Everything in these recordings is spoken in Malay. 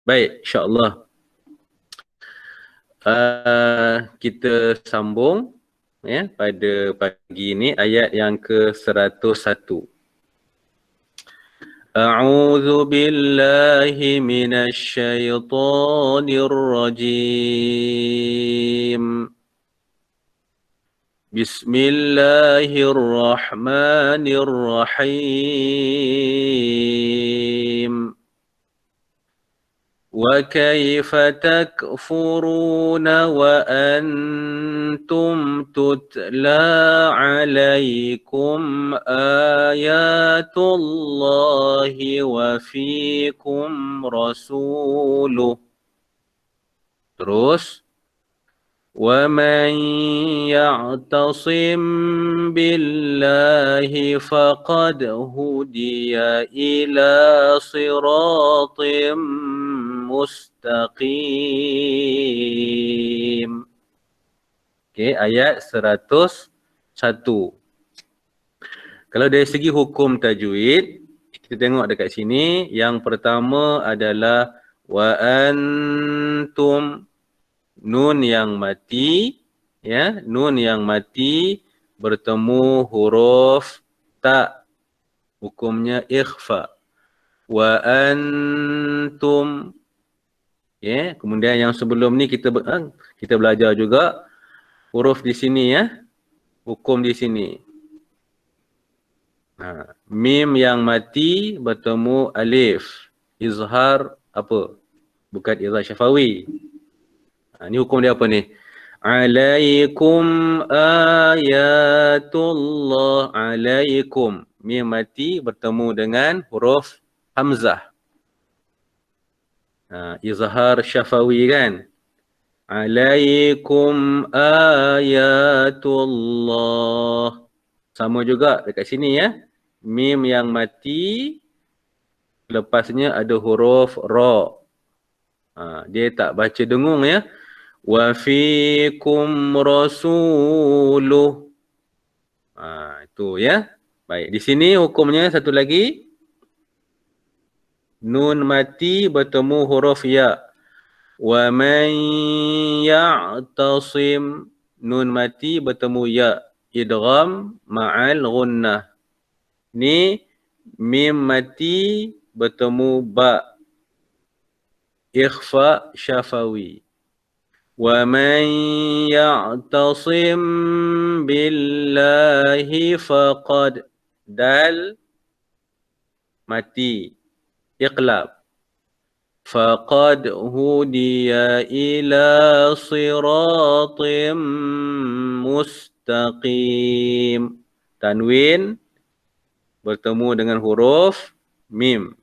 Baik, insya-Allah. Kita sambung ya pada pagi ini ayat yang ke-101. A'udzu billahi minasy syaithanir rajim. Bismillahirrahmanirrahim. وكيف تكفرون وأنتم تتلى عليكم آيات الله وفيكم رسوله. Terus ومن يعتصم بالله فقد هدي إلى صراط mustaqim. Okey, ayat 101. Kalau dari segi hukum tajwid, kita tengok dekat sini, yang pertama adalah wa antum, nun yang mati, ya, nun yang mati bertemu huruf ta, hukumnya ikhfa. Wa antum. Ya, kemudian yang sebelum ni kita belajar juga huruf di sini ya. Hukum di sini. Mim yang mati bertemu alif. Izhar apa? Bukan izhar syafawi. Ni hukum dia apa ni? Alaikum ayatullah. Alaikum. Mim mati bertemu dengan huruf hamzah. Izhar syafawi kan. Alaikum ayatullah. Sama juga dekat sini ya. Mim yang mati, lepasnya ada huruf ra. Dia tak baca dengung ya. Wa fikum rasuluh. Itu ya. Baik, di sini hukumnya satu lagi. Nun mati bertemu huruf ya. Wa man ya'tasim, nun mati bertemu ya. Idgham ma'al gunnah. Ni mim mati bertemu ba. Ikhfa syafawi. Wa man ya'tasim billahi faqad, dal mati. Iqlab. Faqad hudiya ila siratim mustaqim. Tanwin bertemu dengan huruf mim.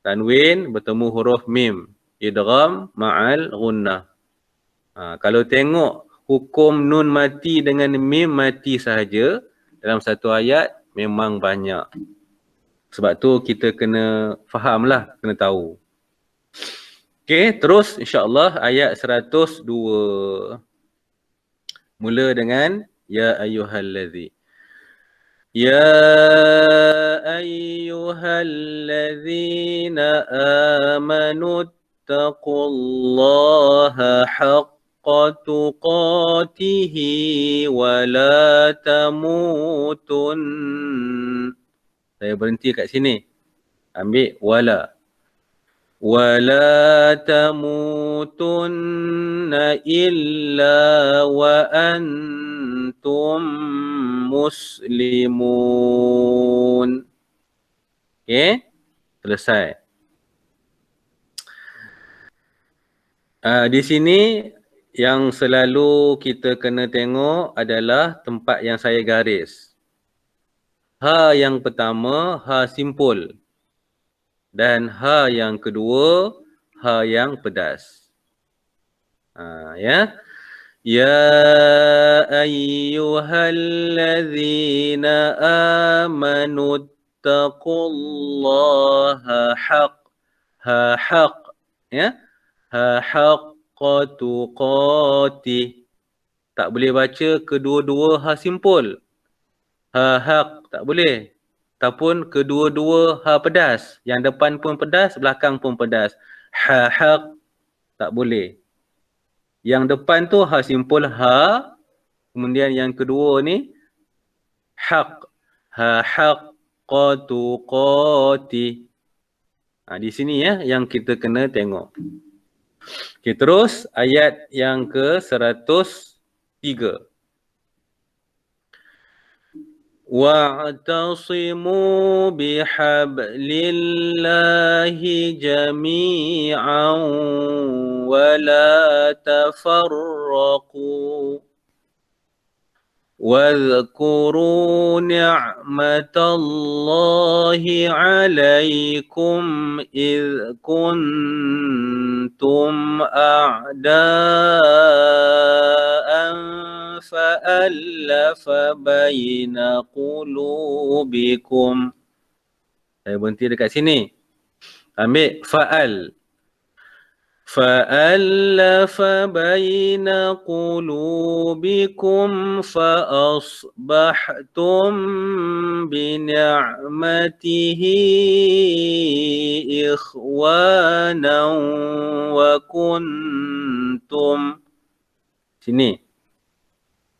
Tanwin bertemu huruf mim. Idgham ma'al gunnah. Kalau tengok hukum nun mati dengan mim mati sahaja dalam satu ayat memang banyak. Sebab tu kita kena fahamlah, kena tahu. Okey, terus insya-Allah ayat 102. Mula dengan ya ayyuhallazi. Ya ayyuhallazina amanu taqullaha haqqa tuqatihi wa la tamutun. Saya berhenti kat sini. Ambil wala. Wala tamutunna illa wa antum muslimun. Okey? Selesai. Di sini yang selalu kita kena tengok adalah tempat yang saya garis. Ha yang pertama, ha simpul. Dan ha yang kedua, ha yang pedas. Ya. Ya ayyuhallazina amanu taqullaha haq. Ha haq. Ya. Ha haqqa tuqatih. Tak boleh baca kedua-dua ha simpul. Ha haq tak boleh. Ataupun kedua-dua ha pedas. Yang depan pun pedas, belakang pun pedas. haq, tak boleh. Yang depan tu ha simpul ha, kemudian yang kedua ni haq, ha haqqatu qati. Di sini ya yang kita kena tengok. Okey, terus ayat yang ke 103. Wa'tasimu bihablillahi jami'an wa la tafarraqu. واذكروا نعمة الله عليكم إذ كنتم أعداء فألف بين قلوبكم. Saya berhenti dekat sini. Ambil fa'al. فألف بين قلوبكم فأصبحتم بنعمته إخوانا وكنتم. Sini.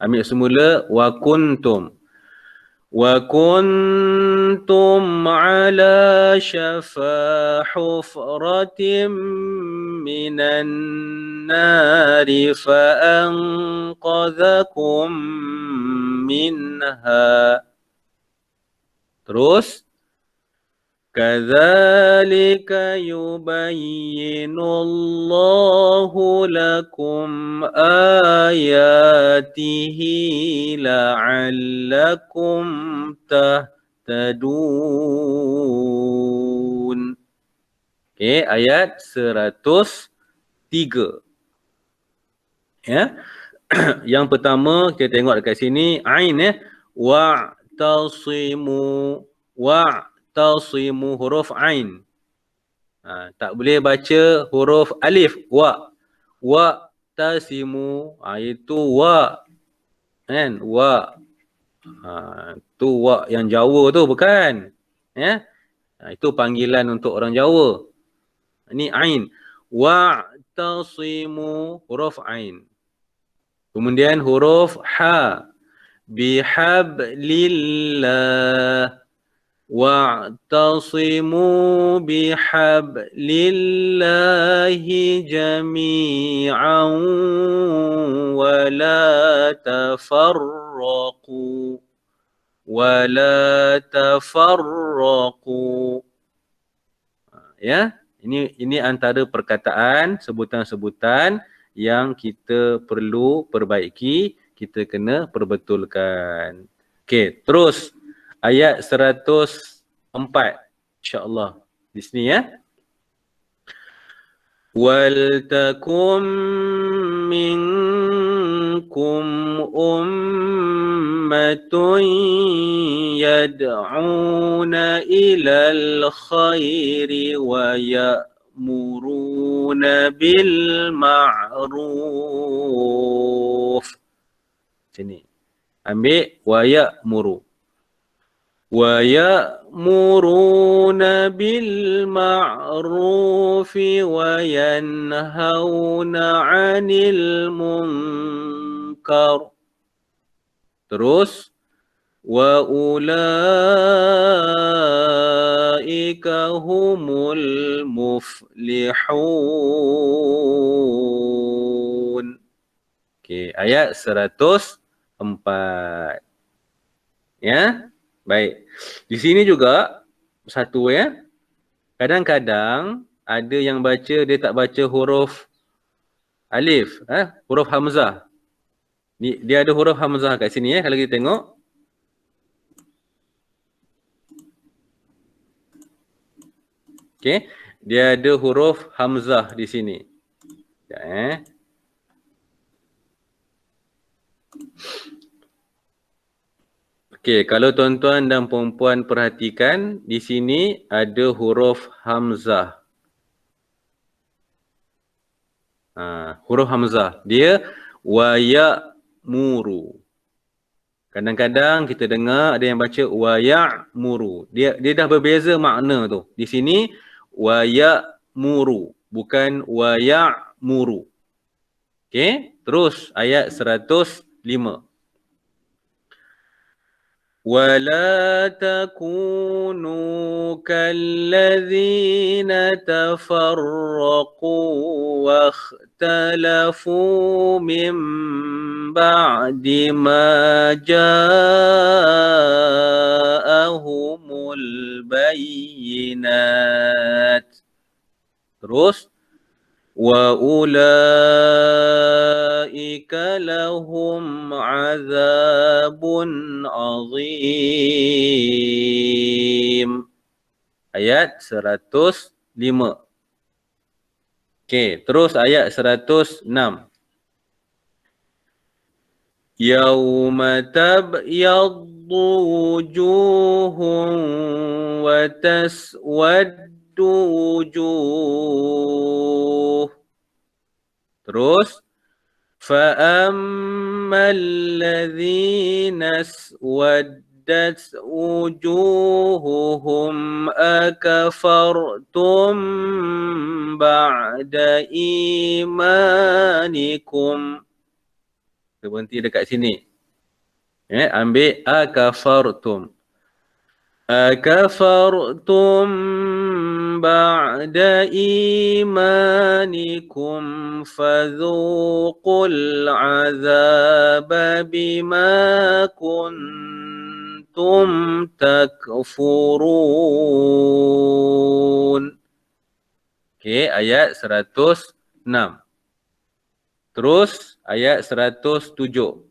Ambil semula وكنتم. وكنتم على شفا حفرة من النار فأنقذكم منها. Terus كذلك يبين الله لكم آياته لعلكم تهتدون. Okey, ayat 103. Ya. Yang pertama kita tengok dekat sini ain ya. Wa'tasimu huruf ain. Tak boleh baca huruf alif wa tasimu, itu wa kan, wa. Tu wa yang Jawa tu bukan ya. Itu panggilan untuk orang Jawa. Ini ain. Wa tasimu huruf ain. Kemudian huruf ha bihablillah. واعتصموا بحبل الله جميعا ولا تفرقوا. Ya, ini antara perkataan, sebutan-sebutan yang kita perlu perbaiki, kita kena perbetulkan. Okey, terus ayat 104 insya-Allah di sini ya. Wal takum minkum ummatun yad'una ilal khairi wa ya'muruna bil ma'ruf. Sini. Ambil wa ya'muru. وَيَأْمُرُونَ بِالْمَعْرُوفِ وَيَنْهَوْنَ عَنِ الْمُنْكَرِ. Terus وَأُولَئِكَ هُمُ الْمُفْلِحُونَ. Okey, ayat 104. Ya. Baik. Di sini juga satu ya. Kadang-kadang ada yang baca dia tak baca huruf alif, huruf hamzah. Dia ada huruf hamzah kat sini ya kalau kita tengok. Okey, dia ada huruf hamzah di sini. Ya, Okey, kalau tuan-tuan dan puan-puan perhatikan, di sini ada huruf hamzah. Huruf hamzah. Dia wa ya'muru. Kadang-kadang kita dengar ada yang baca wa ya'muru. Dia dah berbeza makna tu. Di sini wa ya'muru. bukan wa ya'muru. Okey, terus ayat 105. ولا تكونوا كالذين تفرقوا واختلفوا من بعد ما جاءهم البينات. Terus وَأُولَئِكَ لَهُمْ عَذَابٌ عَظِيمٌ. Ayat 105. Okey, terus ayat 106. Yauma tabyaddu wujuhun wa taswaddu wujuh. Terus فَأَمَّا الَّذِينَ اسْوَدَّتْ وُجُوهُهُمْ أَكَفَرْتُمْ بَعْدَ إِيمَانِكُمْ. Kita berhenti dekat sini. Ambil akafartum. أكفرتم بعد إيمانكم فذوقوا العذاب بما كنتم تكفرون. Okey, ayat 106. Terus ayat 107.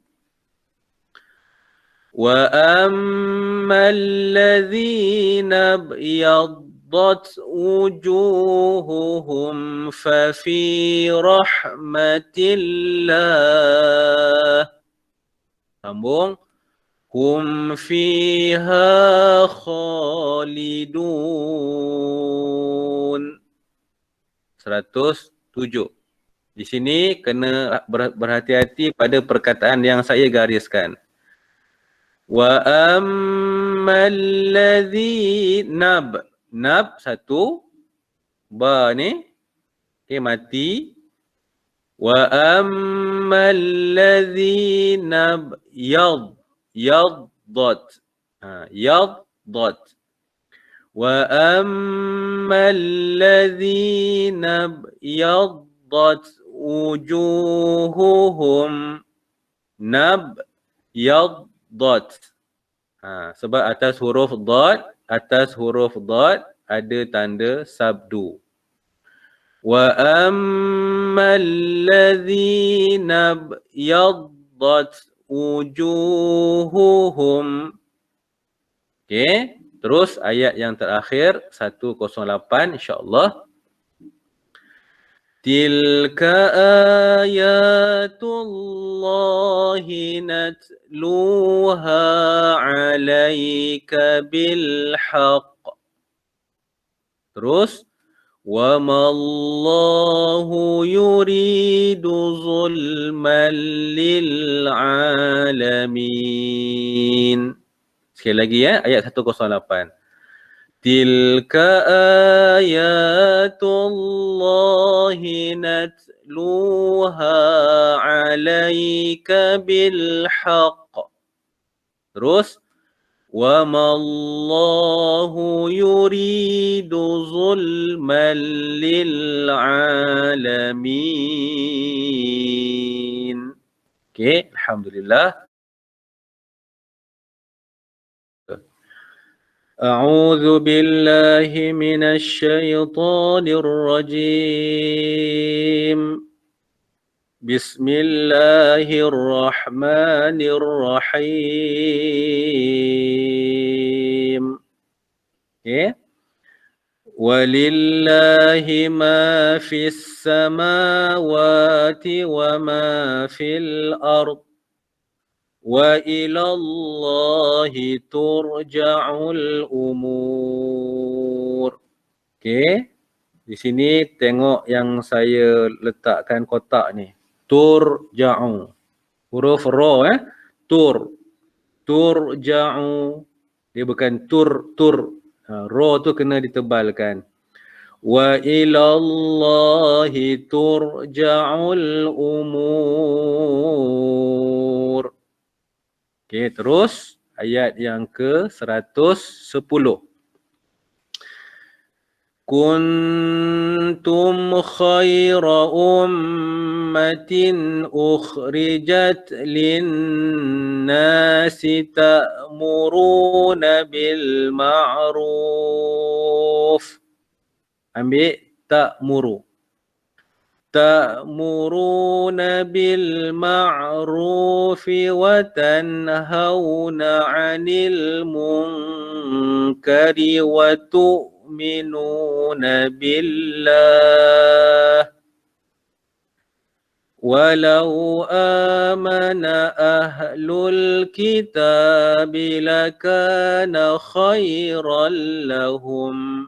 وَأَمَّا الَّذِينَ ابْيَضَّتْ وُجُوهُهُمْ فَفِي رَحْمَةِ اللَّهِ. Sambung. هُمْ فِيهَا خَالِدُونَ. 107. Di sini kena berhati-hati pada perkataan yang saya gariskan. Wa ammal ladzi nab satu, ba ni okey mati. Wa ammal ladzi nab yaddat wa ammal ladzi yaddat wujuhuhum yaddat. Sebab atas huruf dad ada tanda sabdu. Wa ammal ladzina yaddat wujuhuhum. Okey, terus ayat yang terakhir 108 insya-Allah. Tilka ayatullahi natluha alaika bilhaq. Terus wa mallahu yuridu zulman lil alamin. Sekali lagi ayat 108. Tilka ayatullahi natluha alaika bilhaq. Terus wa mallahu yuridu zulman lil alamin. Okey, alhamdulillah. أعوذ بالله من الشيطان الرجيم. بسم الله الرحمن الرحيم. ولله ما في السماوات وما في الأرض وَإِلَى اللَّهِ تُرْجَعُ الْأُمُورِ. Okey. Di sini tengok yang saya letakkan kotak ni. Turja'u. Huruf ra Turja'u. Dia bukan tur. Ra tu kena ditebalkan. Wa ilallahi turja'ul umur. Okey, terus ayat yang ke-110. Kuntum khaira ummatin ukhrijat linnasi ta'muruna bil ma'ruf. Ambil ta'muru. Ta'muruna bil ma'rufi wa tanhauna 'anil munkari wa tu'minuna billah. Walau amana ahlul kitab lakana khairan lahum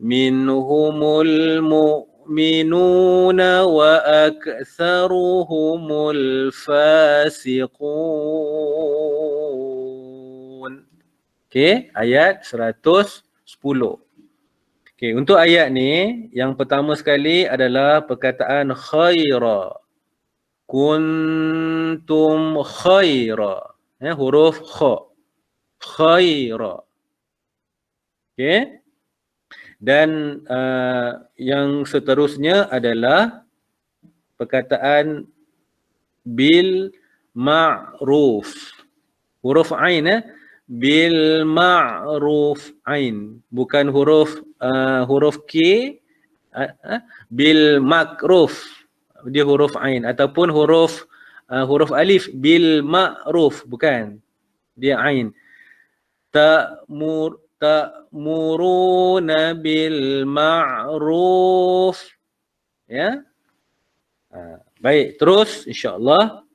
minhumul mu'minuna wa aktsaruhumul fasiqun. Okey, ayat 110. Okey, untuk ayat ni yang pertama sekali adalah perkataan khaira. Kuntum khaira. Huruf kha. Khaira. Okey. Dan yang seterusnya adalah perkataan bil ma'ruf. Huruf ain bil ma'ruf ain, bukan huruf K bil makruf, dia huruf ain, ataupun huruf alif bil ma'ruf, bukan, dia ain. Ta'muruna bil ma'ruf. Ya. Baik, terus insya-Allah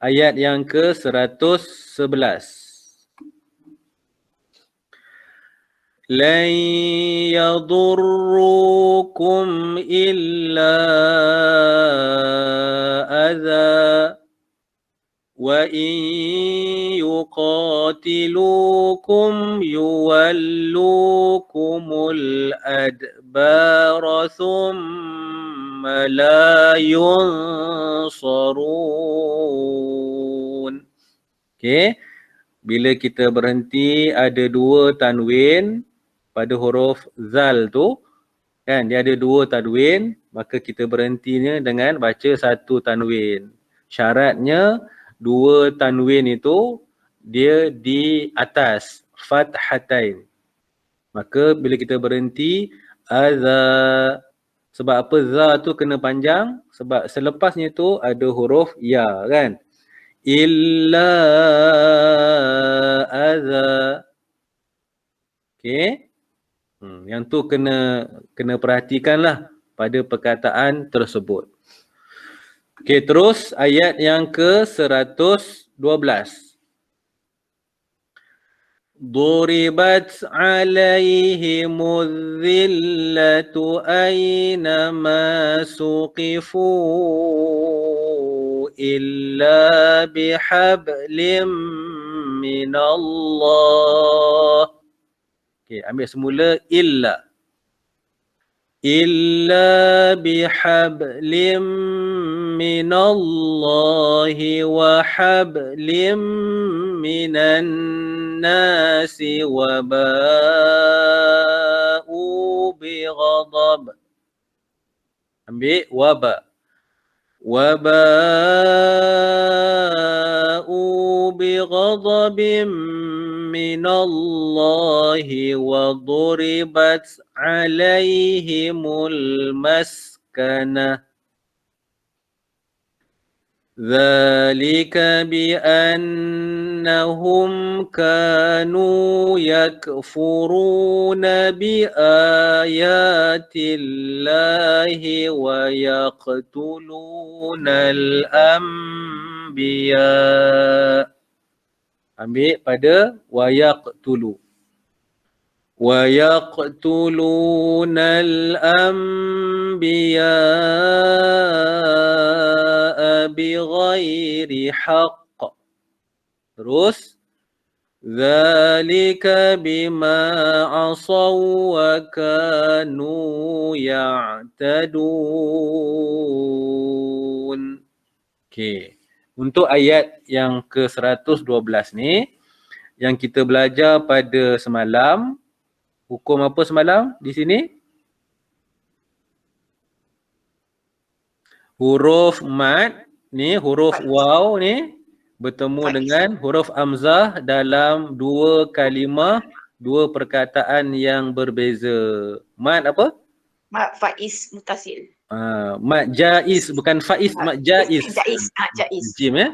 ayat yang ke-111. Lan yadurrukum illa adza wa in yuqatilukum yuwallukumul adbara thumma la yunsarun. Okey, bila kita berhenti ada dua tanwin pada huruf zal tu, kan, dia ada dua tanwin, maka kita berhentinya dengan baca satu tanwin. Syaratnya dua tanwin itu dia di atas fathatain. Maka bila kita berhenti azza, sebab apa za tu kena panjang? Sebab selepasnya tu ada huruf ya, kan? Illa azza. Okey. Yang tu kena perhatikanlah pada perkataan tersebut. Okey, terus ayat yang ke-112. Duribat alaihimuz zillatu aynama suqifu illa bihablim minallah. Okey, ambil semula illa. Illa bihablim minallahi wa hablim minan nasi wa ba'u bighadab. Ambil waba. Wa ba'u bighadabim minallahi wa duribat alaihimul maskanah. Dzalika biannahum kanu yakfuruna biayatillahi wa yaqtulunal anbiya. Ambil pada wa yaqtulu. Wa yaqtulunal anbiya bighairi haqq. Terus Dzalika bima asaw wa kanu ya'tadun. Okey. Untuk ayat yang ke-112 ni yang kita belajar pada semalam, hukum apa semalam di sini? Huruf mad ni, huruf waw ni bertemu dengan huruf hamzah dalam dua kalimah, dua perkataan yang berbeza. Mad apa? Mad faiz mutasil. Mad jaiz, bukan faiz, mad jaiz. Jaiz. Jim ya.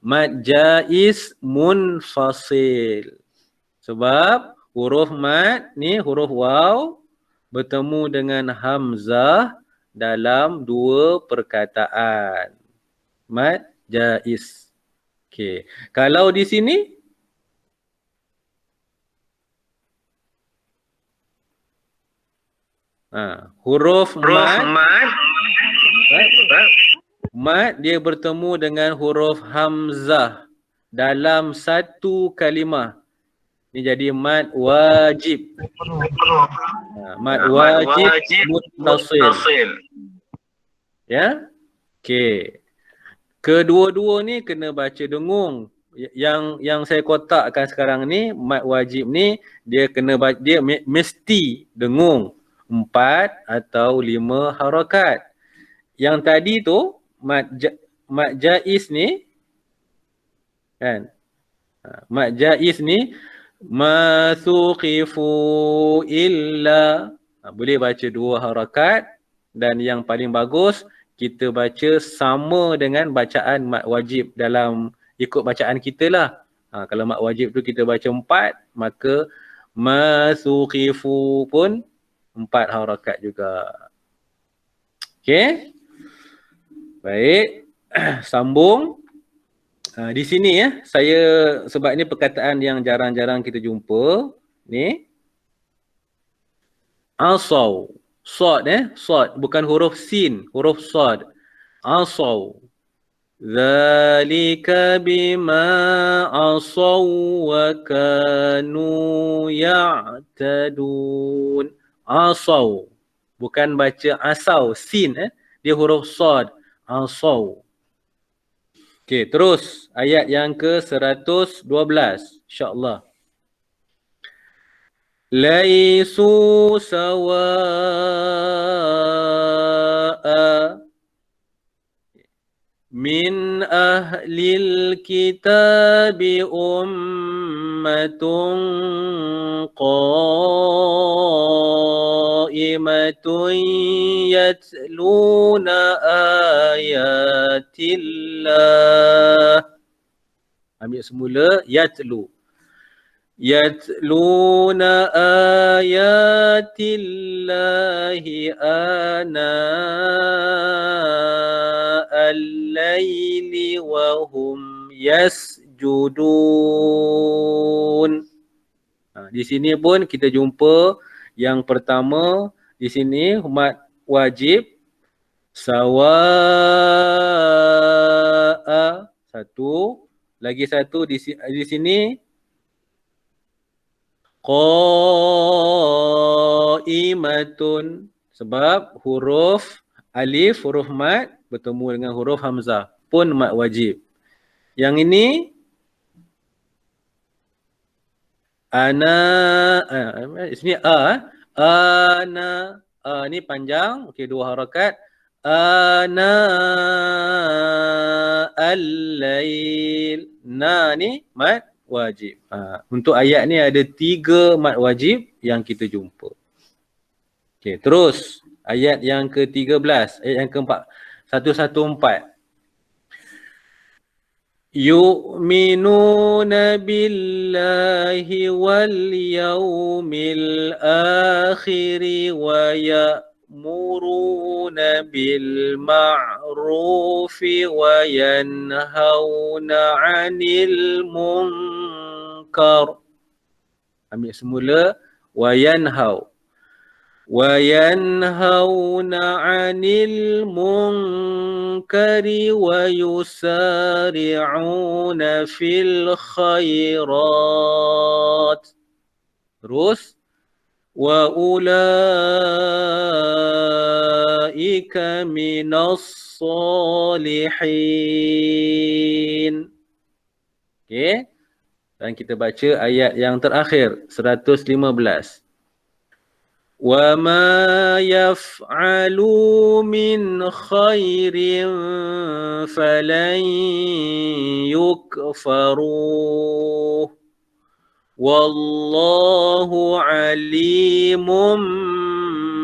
Mad jaiz munfasil. Sebab huruf mad ni, huruf waw bertemu dengan hamzah dalam dua perkataan. Mad jaiz. Okey. Kalau di sini huruf mad dia bertemu dengan huruf hamzah dalam satu kalimah. Ini jadi mad wajib. Mad wajib muttasil. Ya? Okey. Kedua-dua ni kena baca dengung. Yang saya kotakkan sekarang ni, mad wajib ni dia kena baca, dia mesti dengung 4 atau 5 harakat. Yang tadi tu mad jaiz ni kan. Mad jaiz ni masuqifu illa, boleh baca 2 harakat, dan yang paling bagus kita baca sama dengan bacaan mad wajib dalam ikut bacaan kita lah. Kalau mad wajib tu kita baca 4, maka masuqifu pun 4 harakat juga. Okey. Baik. Sambung. Di sini ya, saya sebab ini perkataan yang jarang-jarang kita jumpa ni. Asaw. Sad sad, bukan huruf sin, huruf sad. Asaw. Dzalika bima asaw wa kanu ya'tadun. Asaw. Bukan baca asaw, sin dia huruf sad. Asaw. Okey, terus ayat yang ke-112 insya-Allah. Laisu sawa'a min ahlil kitabi ummatun qa'imatun yatluna ayatillah. Ambil semula yatlu. Yatluna ayatillahi ana al-laili wa hum yasjudun. Di sini pun kita jumpa yang pertama di sini mad wajib sawa'a, satu, lagi satu di sini qa'imatun, sebab huruf alif, huruf mad bertemu dengan huruf hamzah pun mad wajib. Yang ini ana, sini ana, ni panjang, okey, 2 harakat. Ana al-lail, na ni mad wajib. Untuk ayat ni ada 3 mad wajib yang kita jumpa. Okey, terus ayat yang ke-13, ayat yang ke-4, 114. Yu'minuna billahi wal yawmil akhiri wa ya'muruna bil ma'rufi wa yanhauna 'anil munkar. Ambil semula wa yanhau. وَيَنْهَوْنَ عَنِ الْمُنْكَرِ وَيُسَارِعُونَ فِي الْخَيْرَاتِ. Terus, وَأُولَئِكَ مِنَ الصَّالِحِينَ. Okey. Dan kita baca ayat yang terakhir, 115. وَمَا يَفْعَلُوا مِنْ خَيْرٍ فَلَنْ يُكْفَرُوهُ وَاللَّهُ عَلِيمٌ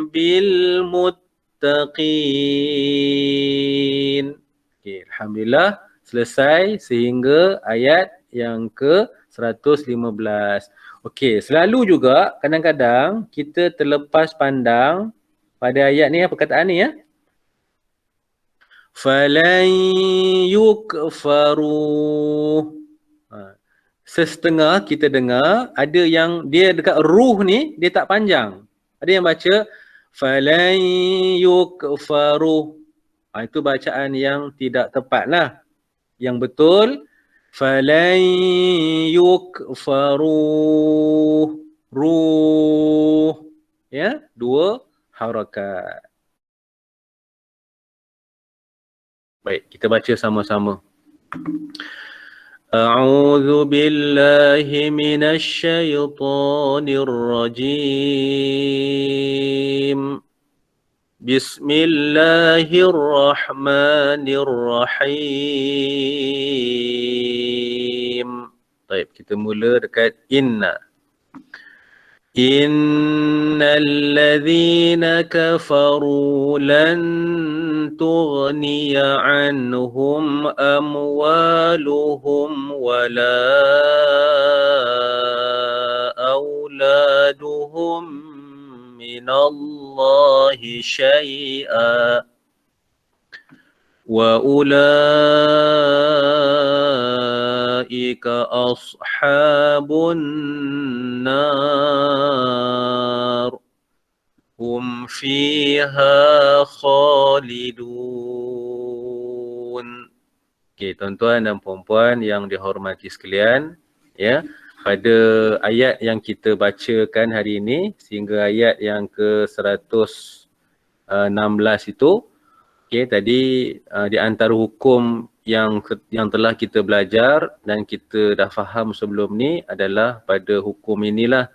بِالْمُتَّقِينَ. Okay, Alhamdulillah selesai sehingga ayat yang ke-115. Okey, selalu juga kadang-kadang kita terlepas pandang pada ayat ni, perkataan ni ya. Falan yukfaru. Sesetengah kita dengar ada yang dia dekat ruh ni dia tak panjang. Ada yang baca falan yukfaru. Itu bacaan yang tidak tepat lah. Yang betul falan yukfaru. Ruh. Ya, dua harakat. Baik, kita baca sama-sama. A'udzu billahi minasy syaithanir rajim. Bismillahirrahmanirrahim. Baik, kita mula dekat inna. Innalladzina kafaru lan tughniya anhum amwaluhum wala auladuhum minallahi syai'a wa ulaika ashabun nar hum fiha khalidun. Okey, tuan-tuan dan puan-puan yang dihormati sekalian, ya, pada ayat yang kita bacakan hari ini sehingga ayat yang ke-116 itu, okey, tadi di antara hukum yang telah kita belajar dan kita dah faham sebelum ni adalah pada hukum inilah.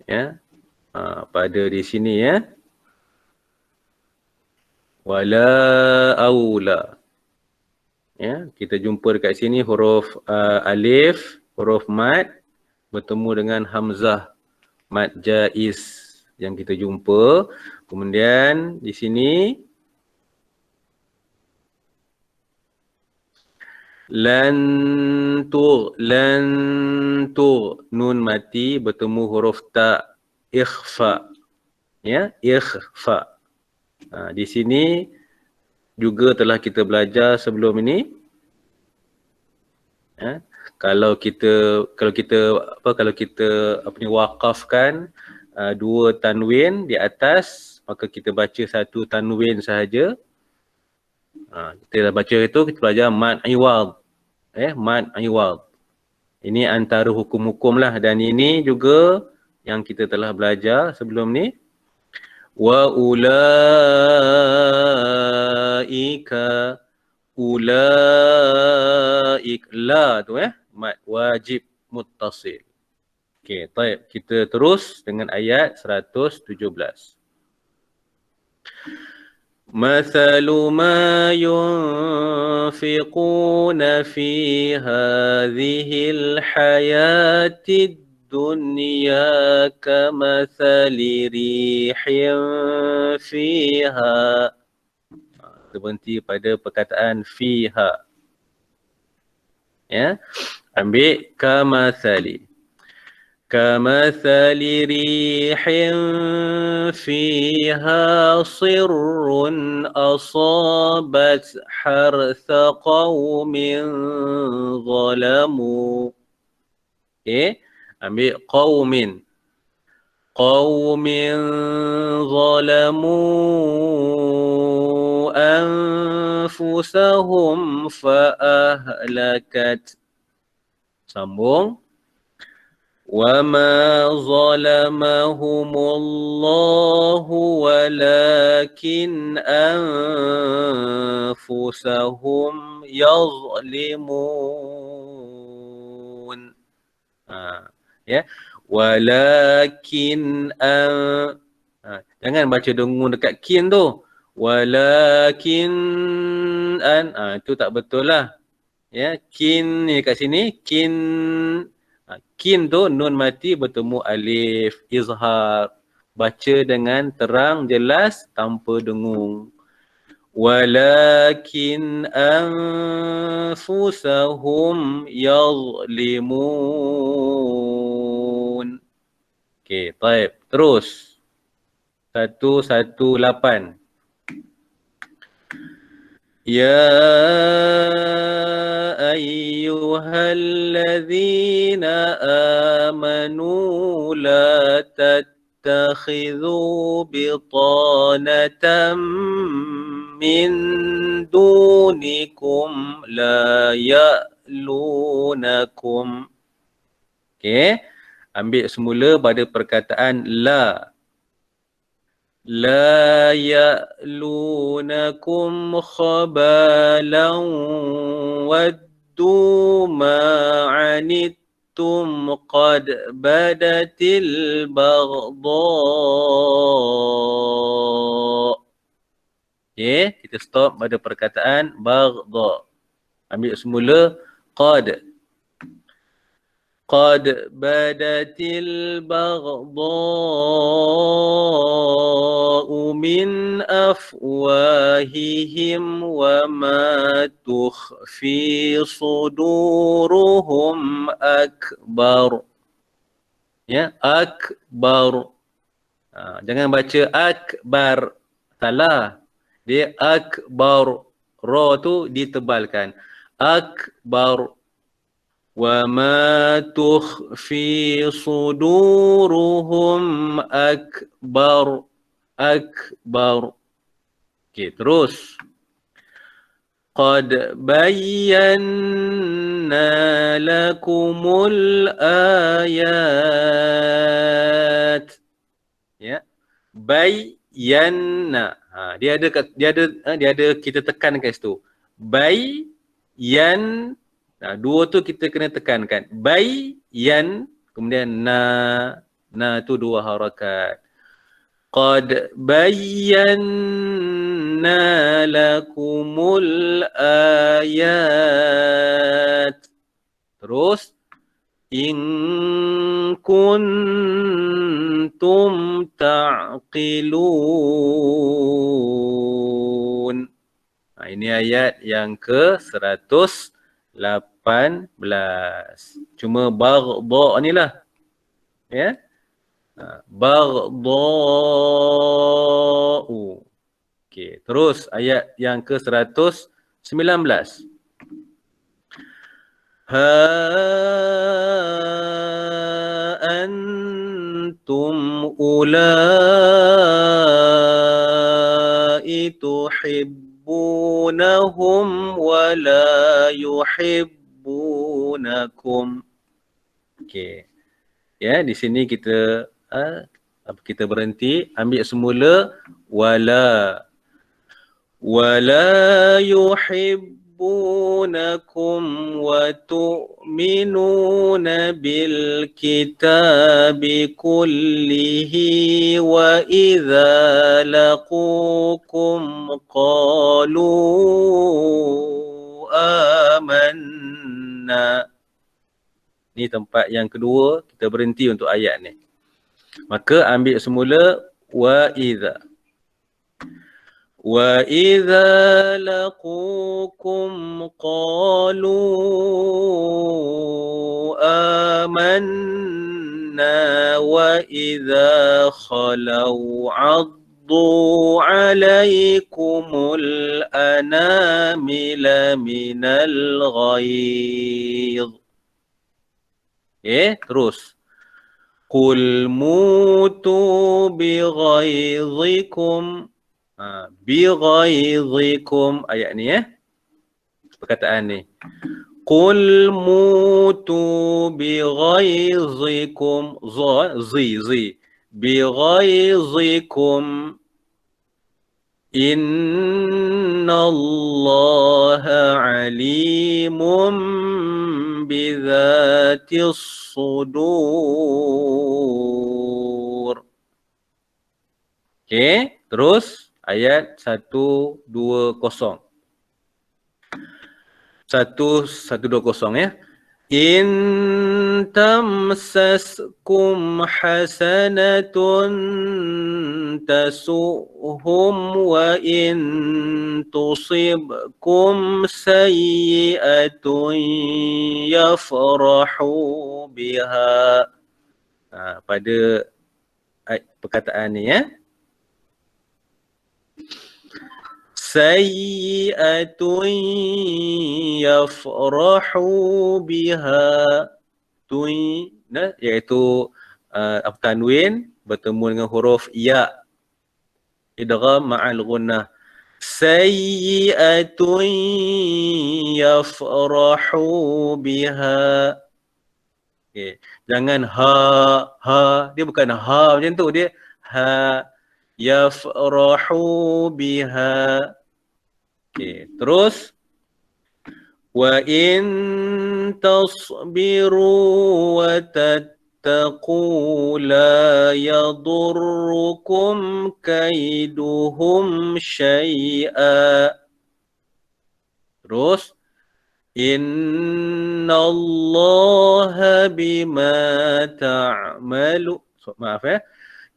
Ya. Pada di sini ya. Wala aula. Ya, kita jumpa dekat sini huruf alif, huruf mad bertemu dengan hamzah mad jaiz yang kita jumpa. Kemudian di sini lan tu nun mati bertemu huruf ta ikhfa. Ya, ikhfa. Di sini juga telah kita belajar sebelum ini. Ya, kalau kita waqafkan dua tanwin di atas, maka kita baca satu tanwin sahaja. Kita dah baca itu, kita belajar mad iwad. Mad iwad. Ini antara hukum-hukum lah, dan ini juga yang kita telah belajar sebelum ni. Wa ulaika, la tu mad wajib muttasil. Okey, baik, kita terus dengan ayat 117. مثل ما ينفقون في هذه الحياة الدنيا كمثل ريح فيها. Berhenti pada perkataan fiha. Ya, ambil kamathali. كمثل ريح فيها صر أصابت حرث قوم ظلموا. Ambil qaumin. Qaumin zalamu anfusahum fa'ahlakat. Sambung. وَمَا ظَلَمَهُمُ اللَّهُ وَلَكِنْ أَنفُسَهُمْ يَظْلِمُونَ. Ya. Walakin jangan baca dengung dekat kin tu. Walakin itu tak betul lah. Ya, kin ni kat sini kin tu nun mati bertemu alif izhar. Baca dengan terang jelas tanpa dengung. Walakin anfusahum yazlimun. Okey, baik. Terus. 118. يا أيها الذين آمنوا لا تتخذوا بطانة من دونكم لا يألونكم. Okay, ambil semula pada perkataan la. لا يألونكم خبالا ودوا ما عنتم قد بدت البغضاء. Okay, kita stop pada perkataan baghdha. Ambil semula qad. قد بدت البغضاء من أفواههم وما تخفي صدورهم أكبر. Ya, akbar. Jangan baca akbar. Salah. Dia akbar. Ra tu ditebalkan. Akbar. وَمَا تُخْفِي صُدُورُهُمْ أَكْبَرُ. Akbar. Okey, terus. قَدْ بَيَّنَّا لَكُمُ الْآيَاتِ. Ya. Bayyana. Dia ada kita tekan kat situ. Bayyan. Dua tu kita kena tekankan. Bayyan, kemudian na tu dua harakat. Qad bayyana lakumul ayat. Terus in kuntum ta'qilun. Ini ayat yang ke-118. Cuma baghdha ni lah. Ya. Baghdha'u. Okey, terus ayat yang ke-119. Ha antum ulai tuhibbunahum wa la yuhibbunakum. Okey. Ya, di sini kita berhenti, ambil semula wala yuhibbunakum wa tu'minuna bil kitabi kullihi wa idza laqukum qalu amanna. Ni tempat yang kedua kita berhenti untuk ayat ni. Maka ambil semula wa idza. Wa idza laqukum qalu amanna wa idza khalau 'addu 'alaikumul anamila minal ghaidh. Terus. Qul mutu bighaidhikum. Bighaidhikum. Ayat ni perkataan ni. Qul mutu bighaidhikum. Zi. Bighaidhikum. Innallaha alimun bidhatis sudur. Okey, terus ayat 120. 120 ya. In tamsaskum hasanatun tasuhum wa in tusibkum sayyi'atun yafrahu biha. Pada perkataan ni sayyi'atun yafrahu biha. Iaitu tanwin bertemu dengan huruf ya, idgham ma'al gunnah. Sayyi'atun yafrahu biha. Okay. Jangan ha, dia bukan ha macam tu, dia ha, yafrahu biha. Okay. Terus wa in tasbiru wa tattaqu la yadurrukum kaiduhum syai'a. Terus innallaha bima ta'malu. Maaf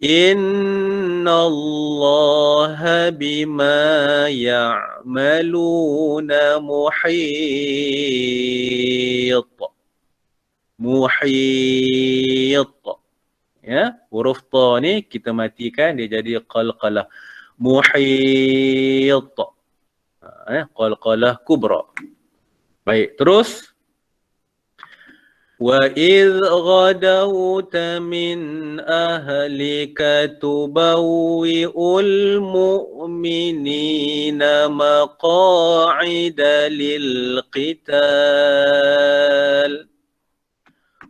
innallaha bima ya'maluna muhit. Ya, huruf ta ni kita matikan, dia jadi qalqalah. Muhit. Qalqalah kubra. Baik, terus wa idh ghadawta min ahlika tubawwi'ul mu'minina maqa'ida lil qital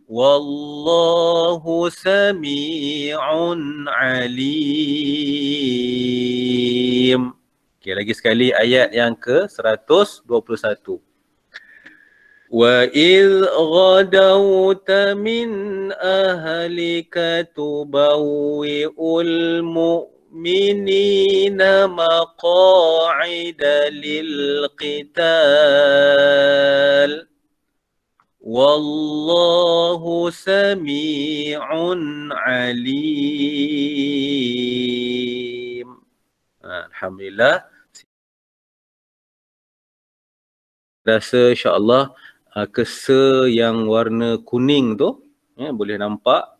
wallahu sami'un alim. Okey, lagi sekali ayat yang ke-121. وَإِذْ غَدَوْتَ مِنْ أَهْلِكَ تُبَوِّئُ الْمُؤْمِنِينَ مَقَاعِدَ لِلْقِتَالِ وَاللَّهُ سَمِيعٌ عَلِيمٌ. Alhamdulillah. Rasa insya-Allah kesa yang warna kuning tu boleh nampak.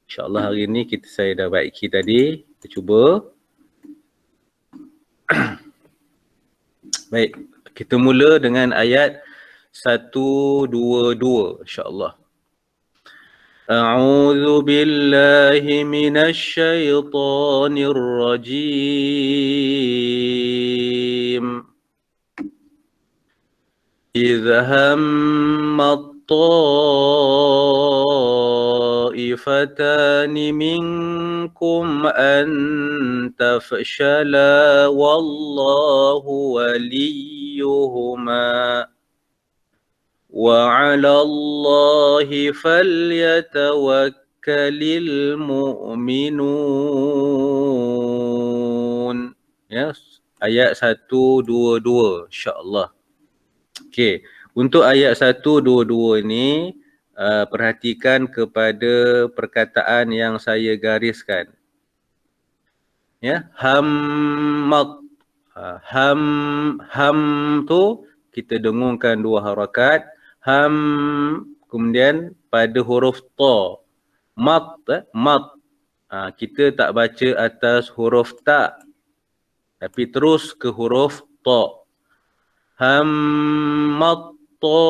InsyaAllah hari ni saya dah baiki tadi. Kita cuba. Baik, kita mula dengan ayat 122 insyaAllah. A'udzu billahi minasy syaithanir rajim. إذ هم الطائفتان منكم أن تفشلا والله وليهما وعلى الله فليتوكل المؤمنون. Yes. Ayat 122 insyaAllah. Okey, untuk ayat 122 ini perhatikan kepada perkataan yang saya gariskan. Ya, hammat. Ham tu kita dengungkan dua harakat. Ham, kemudian pada huruf ta. Mat, kita tak baca atas huruf ta, tapi terus ke huruf ta. Hammat ta,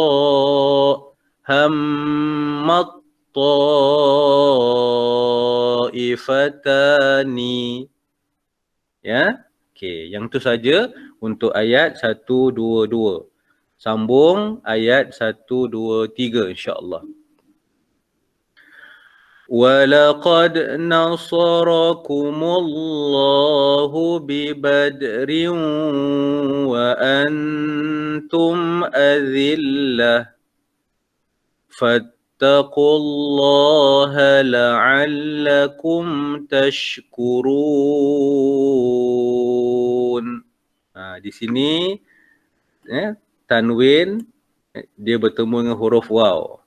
hammat ta'ifatani. Ya. Okey, yang tu saja untuk ayat 1 2 2. Sambung ayat 1 2 3 insya-Allah. وَلَقَدْ نَصَرَكُمُ اللَّهُ بِبَدْرٍ وَأَنْتُمْ أَذِلَّةٌ فَاتَّقُوا اللَّهَ لَعَلَّكُمْ تَشْكُرُونَ. Di sini tanwin dia bertemu dengan huruf waw.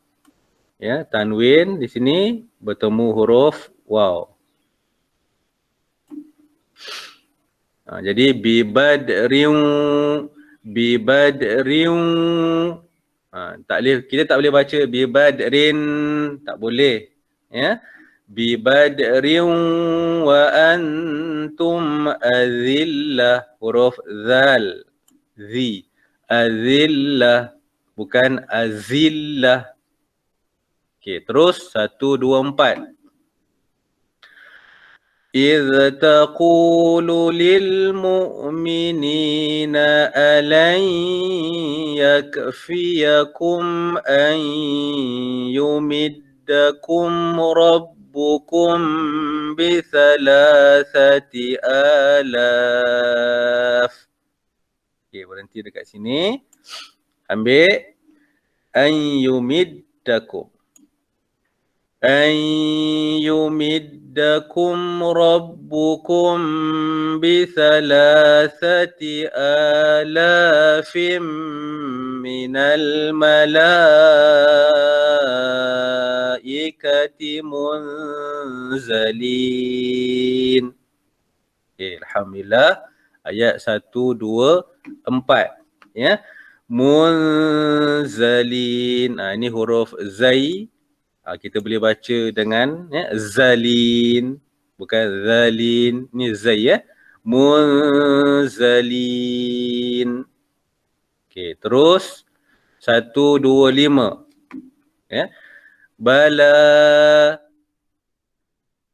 Ya, tanwin di sini bertemu huruf waw. Jadi bibadriu kita tak boleh baca bibadrin, tak boleh. Ya. Bibadriu wa antum azillah, huruf zal, zi, azillah, bukan azillah. Okey, terus 1 2 4. إذ تقول للمؤمنين ألن يكفيكم أن يمدكم ربكم ب3,000. Okey, berhenti dekat sini. Ambil an yumiddakum. أن يمدكم ربكم ب3,000 من الملائكة منزلين. Alhamdulillah. Ayat 1 2 4. Ya. Munzalin. Ini huruf zai. Kita boleh baca dengan zalin, bukan zalin. Ni zai ya. Munzalin. Okey, terus 1 2 5. Ya. Bala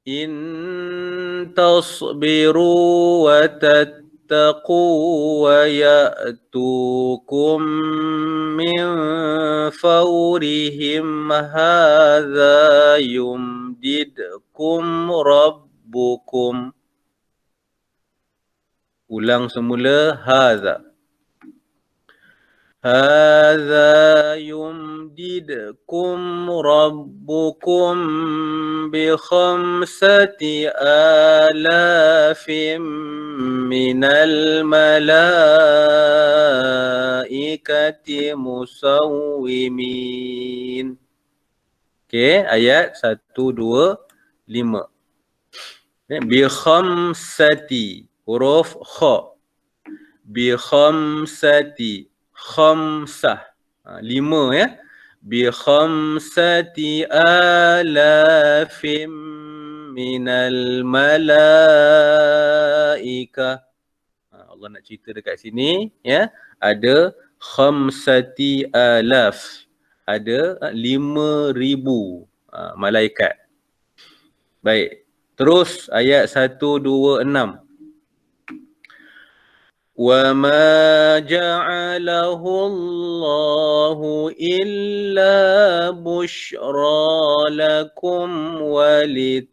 in tasbiru wa tattaqu wa ya'tukum min fawrihim hadza yumdidkum rabbukum. Ulang semula hadza. Hadza yumdidkum rabbukum bi 5,000 minal malaikati musawwimin. Okey, ayat 1 2 5. Bi khamsati, huruf kha. Bi khamsati, khamsah, 5 ya. Bi 5,000 minal malaika. Allah nak cerita dekat sini ya, ada 5,000, ada 5,000 malaikat. Baik. Terus ayat 1 2 6. وَمَا جَعَلَهُ اللَّهُ إِلَّا بُشْرَى لَكُمْ وَلِتَطْمَئِنَّ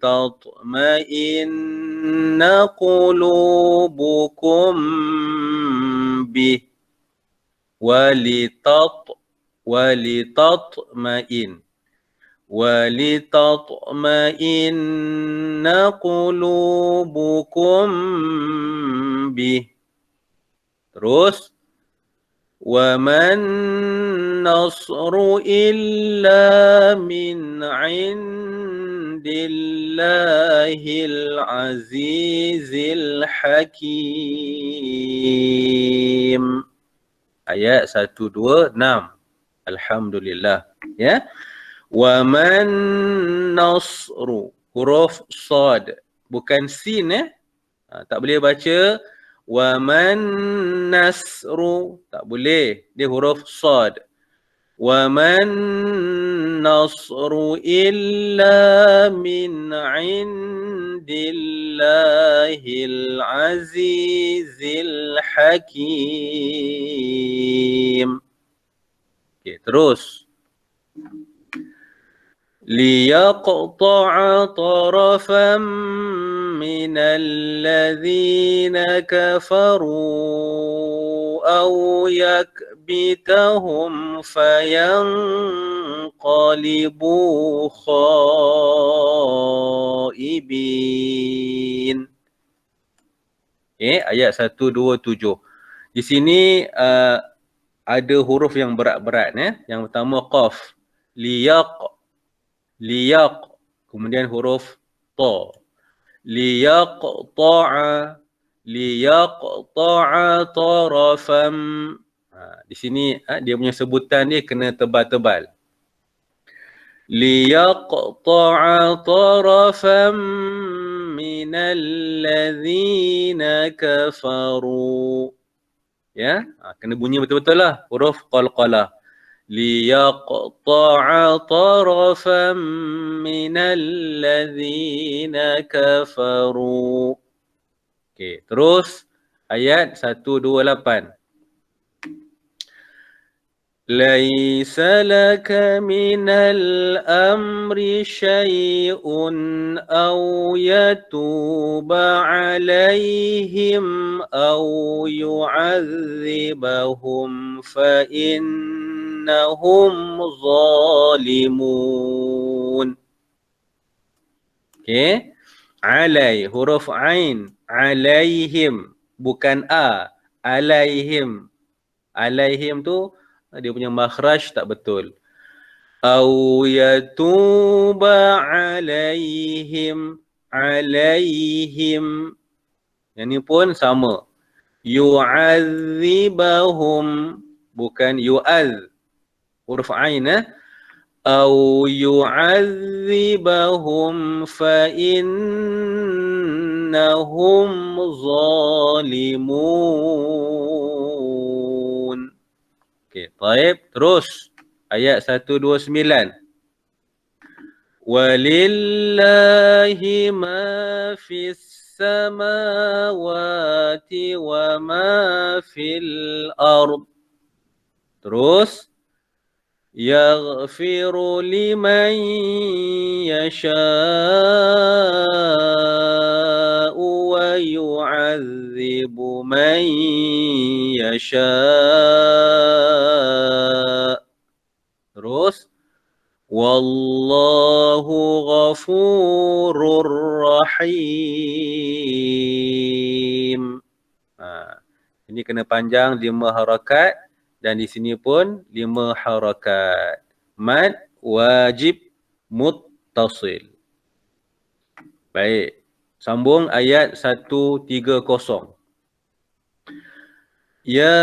قُلُوبُكُمْ بِهِ وَلِتَطْمَئِنَّ قُلُوبُكُمْ بِهِ. Terus وَمَن نَّصْرُ إِلَّا مِنْ عِندِ اللَّهِ الْعَزِيزِ الْحَكِيمِ. Ayat 1 2 6. Alhamdulillah. Ya. وَمَن نَّصْرُ, huruf sad, bukan sin ya. Tak boleh baca وَمَن نَّصْرُ, tak boleh. Dia huruf sad. وَمَن النصر إلا من عند الله العزيز الحكيم. Okay, terus. ليقطع طرفا من الذين كفروا أو يكبتهم فينقلبوا خائبين. Okay, ayat 127. Di sini ada huruf yang berat-berat ya. Yang pertama qaf, liyaq, kemudian huruf ta, liyaqta'a tarafam. Di sini dia punya sebutan dia kena tebal-tebal. Liyaqta'a tarafam minal ladzina kafaru. Ya, kena bunyi betul-betul lah huruf qalqalah. ليقطع طرفا من الذين كفروا. Okey, terus ayat 128. ليس لك من الأمر شيء أو يتوب عليهم أو يعذبهم فإنهم ظالمون. Okay. Alai, huruf ain, alaihim, bukan a, alaihim. Alaihim tu dia punya makhraj tak betul. Au yatuba alaihim, alaihim. Yang ni pun sama. Yu'adzibahum, bukan yu'adz. Huruf ain Au yu'adzibahum fa innahum zalimun. Okey, baik. Terus ayat 129. Walillahi ma fis samawati wa ma fil ard. Terus yaghfiru liman yasha'u wa yu'adzibu man yasha'. Terus wallahu ghafurur rahim. Ini kena panjang 5 harakat dan di sini pun 5 harakat. Mad wajib muttasil. Baik. Sambung ayat 130. Ya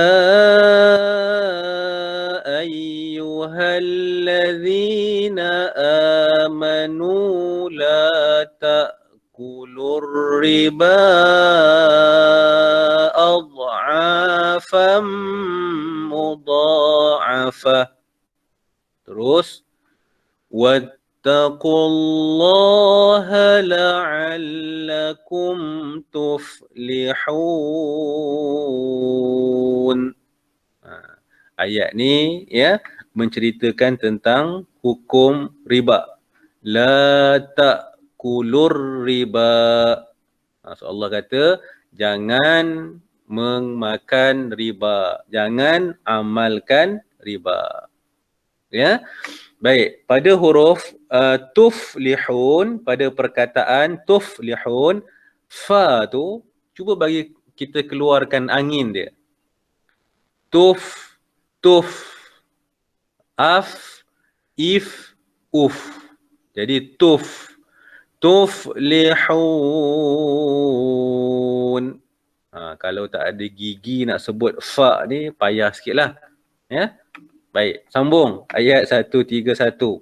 ayyuhalladzina amanu la ta'kulur riba adha'afam mudha'afah. Terus wattaqullaha la'allakum tuflihun. Ayat ni ya menceritakan tentang hukum riba. La ta'kulur riba. So Allah kata jangan memakan riba, jangan amalkan riba. Ya. Baik, pada huruf tuflihun, pada perkataan tuflihun, fa tu cuba bagi kita keluarkan angin dia. Tuf, af, if, uf. Jadi tuflihun. Kalau tak ada gigi nak sebut fa ni payah sikit lah. Ya. Baik, sambung ayat 131.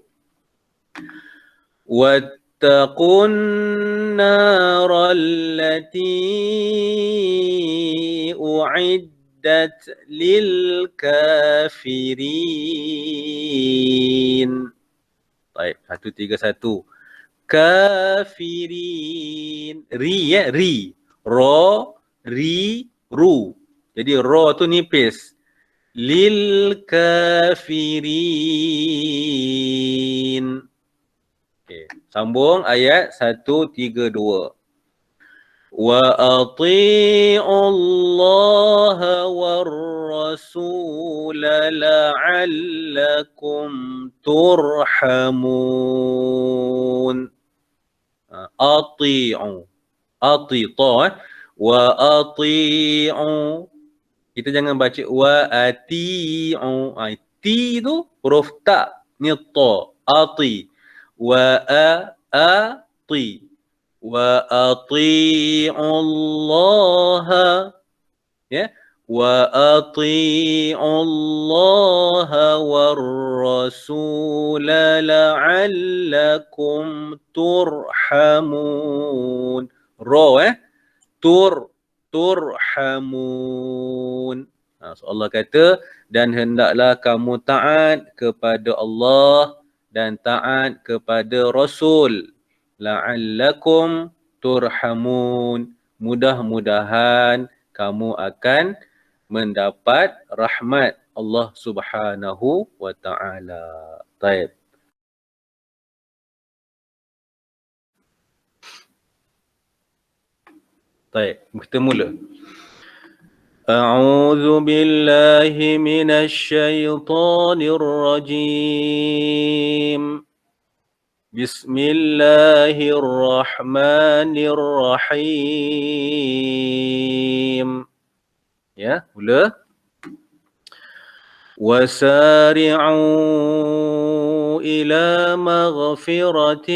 Wattaqun narallati u'iddat lil kafirin. Baik, 131. Kafirin. Ri ya, ri. Ro, ri, ru. Jadi ro tu nipis. Lil kafirin. Okey, sambung ayat 132. Wa ati'u Allah war rasul la'allakum turhamun. Ati'u. Ati-ta wa ati'u. Kita jangan baca wa ati'u. Ti tu huruf ta. Ni ta. Ati. Wa ati. Wa ati'u Allah. Ya. Wa ati'u Allah war rasul la'allakum turhamun. Ra turhamun. So Allah kata, dan hendaklah kamu taat kepada Allah dan taat kepada Rasul. La'allakum turhamun. Mudah-mudahan kamu akan mendapat rahmat Allah Subhanahu wa ta'ala. Baik. Baik, kita mula. A'udzu billahi minasy syaithanir rajim. Bismillahirrahmanirrahim. Ya, mula. وسارعوا إلى مغفرة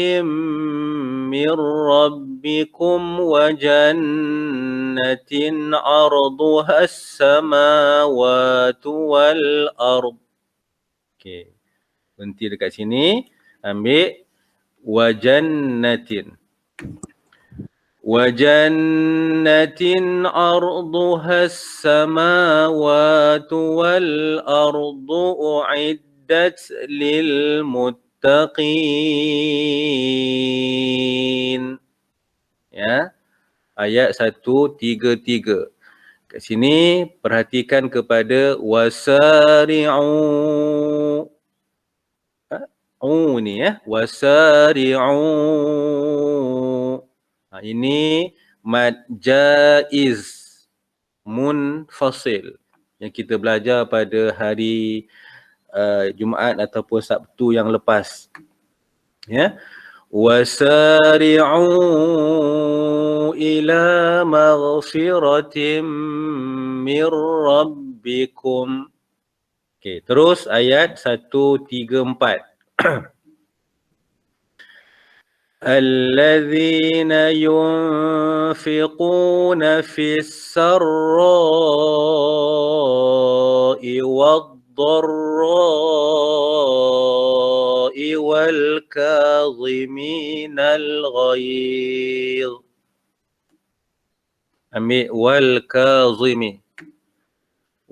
من ربكم وجنة عرضها السماوات والأرض. Okey. Berhenti dekat sini. Ambil wajannatin. وجنة عرضها السماوات والأرض أعدت للمتقين. Ya, ayat 133. Kat sini perhatikan kepada wasari'u. Ni ya, wasari'u. Ini mad jaiz munfasil yang kita belajar pada hari Jumaat ataupun Sabtu yang lepas. Ya. Wasari'u ila maghfiratin mir rabbikum. Okey, terus ayat 134. الذين ينفقون في السراء والضراء والكاظمين الغيظ.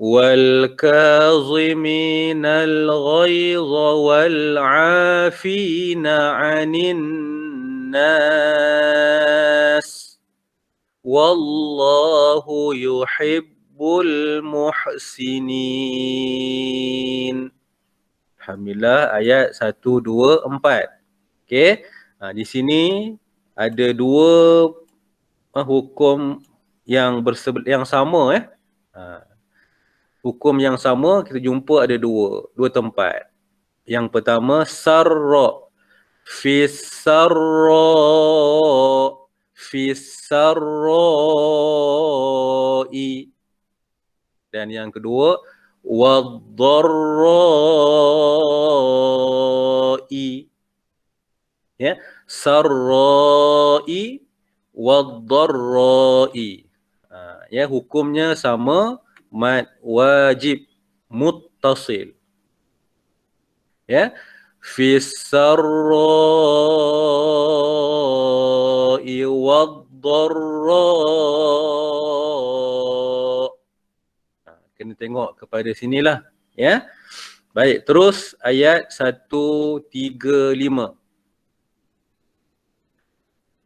والكاظمين الغيظ والعافين عن الناس والله يحب المحسنين. Alhamdulillah, ayat 124. Okey. Di sini ada dua hukum yang sama Hukum yang sama kita jumpa ada dua tempat. Yang pertama sarra. Fisarra'i. Dan yang kedua waddarra'i. Ya, sarra'i waddarra'i. Ya, hukumnya sama, mad wajib muttasil. Ya, fisarra'i waddarra'. Kena tengok kepada sinilah, ya. Baik, terus ayat 135.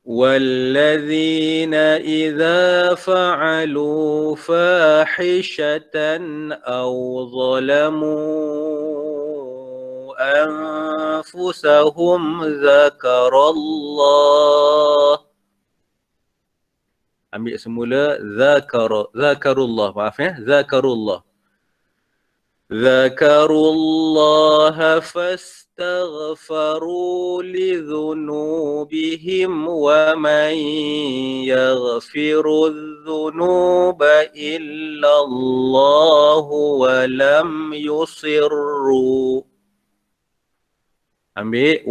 وَالَّذِينَ إِذَا فَعَلُوا فَاحِشَةً أَوْ ظَلَمُوا أَنفُسَهُمْ ذَكَرَوا اللَّهَ. Ambil semula zakarullah, maaf ya, zakarullah. ذكروا الله فاستغفروا لذنوبهم ومن يغفر الذنوب إلا الله ولم يصروا. Ambil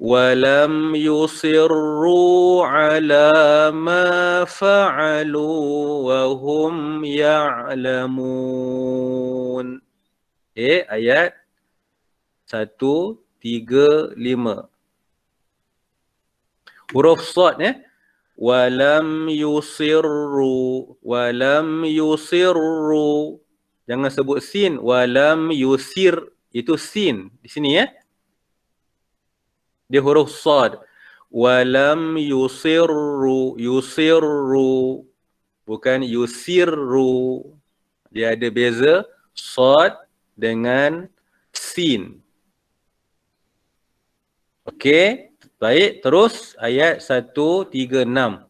ولم يصروا على ما فعلوا وهم يعلمون. Ayat 135. Huruf Shad walam yusirru, jangan sebut sin, walam yusir, itu sin di sini ya. Dia huruf Shad. Walam yusirru, bukan yusirru. Dia ada beza Shad dengan sin. Okey, baik, terus ayat 136.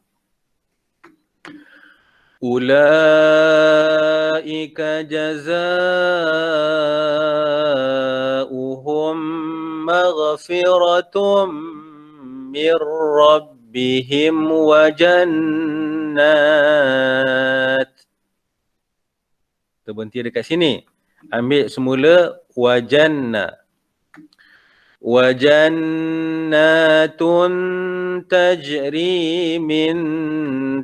Ulaika jazaa'uhum maghfiratum mir rabbihim wa jannat. Kita berhenti dekat sini. Ambil semula wa jannat. Wa jannatun tajri min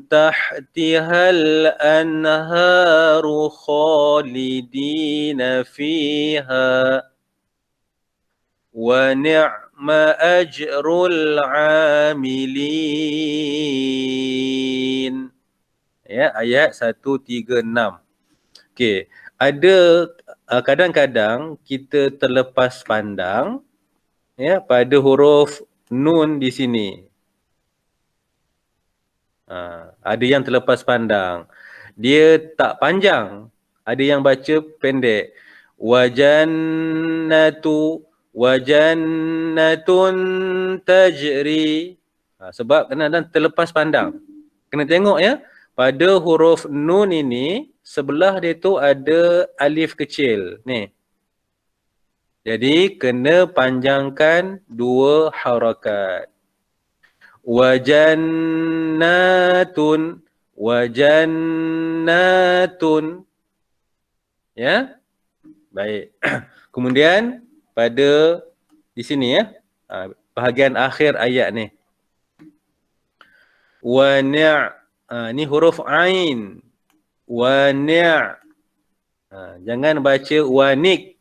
tahtihal anharu khalidina fiha wa ni'ma ajrul amilin. Ya, ayat 136. Okey, ada kadang-kadang kita terlepas pandang ya pada huruf nun di sini. Ada yang terlepas pandang. Dia tak panjang. Ada yang baca pendek. Wajannatun tajri. Sebab kadang-kadang terlepas pandang. Kena tengok ya. Pada huruf nun ini, sebelah dia tu ada alif kecil. Ni. Jadi kena panjangkan dua harakat. Wajannatun. Ya. Baik. Kemudian pada di sini ya. Bahagian akhir ayat ni. Ni huruf ain. Jangan baca wanik.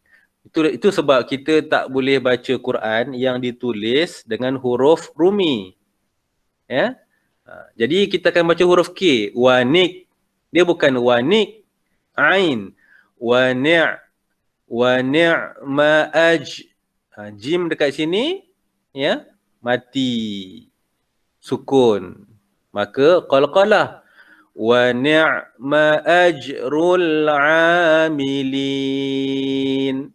Itu sebab kita tak boleh baca Quran yang ditulis dengan huruf rumi. Ya. Jadi kita akan baca huruf K, wanik. Dia bukan wanik, ain. Wa ni'ma jim dekat sini ya, mati. Sukun. Maka qalqalah. Wa ni'ma ajrul amilin.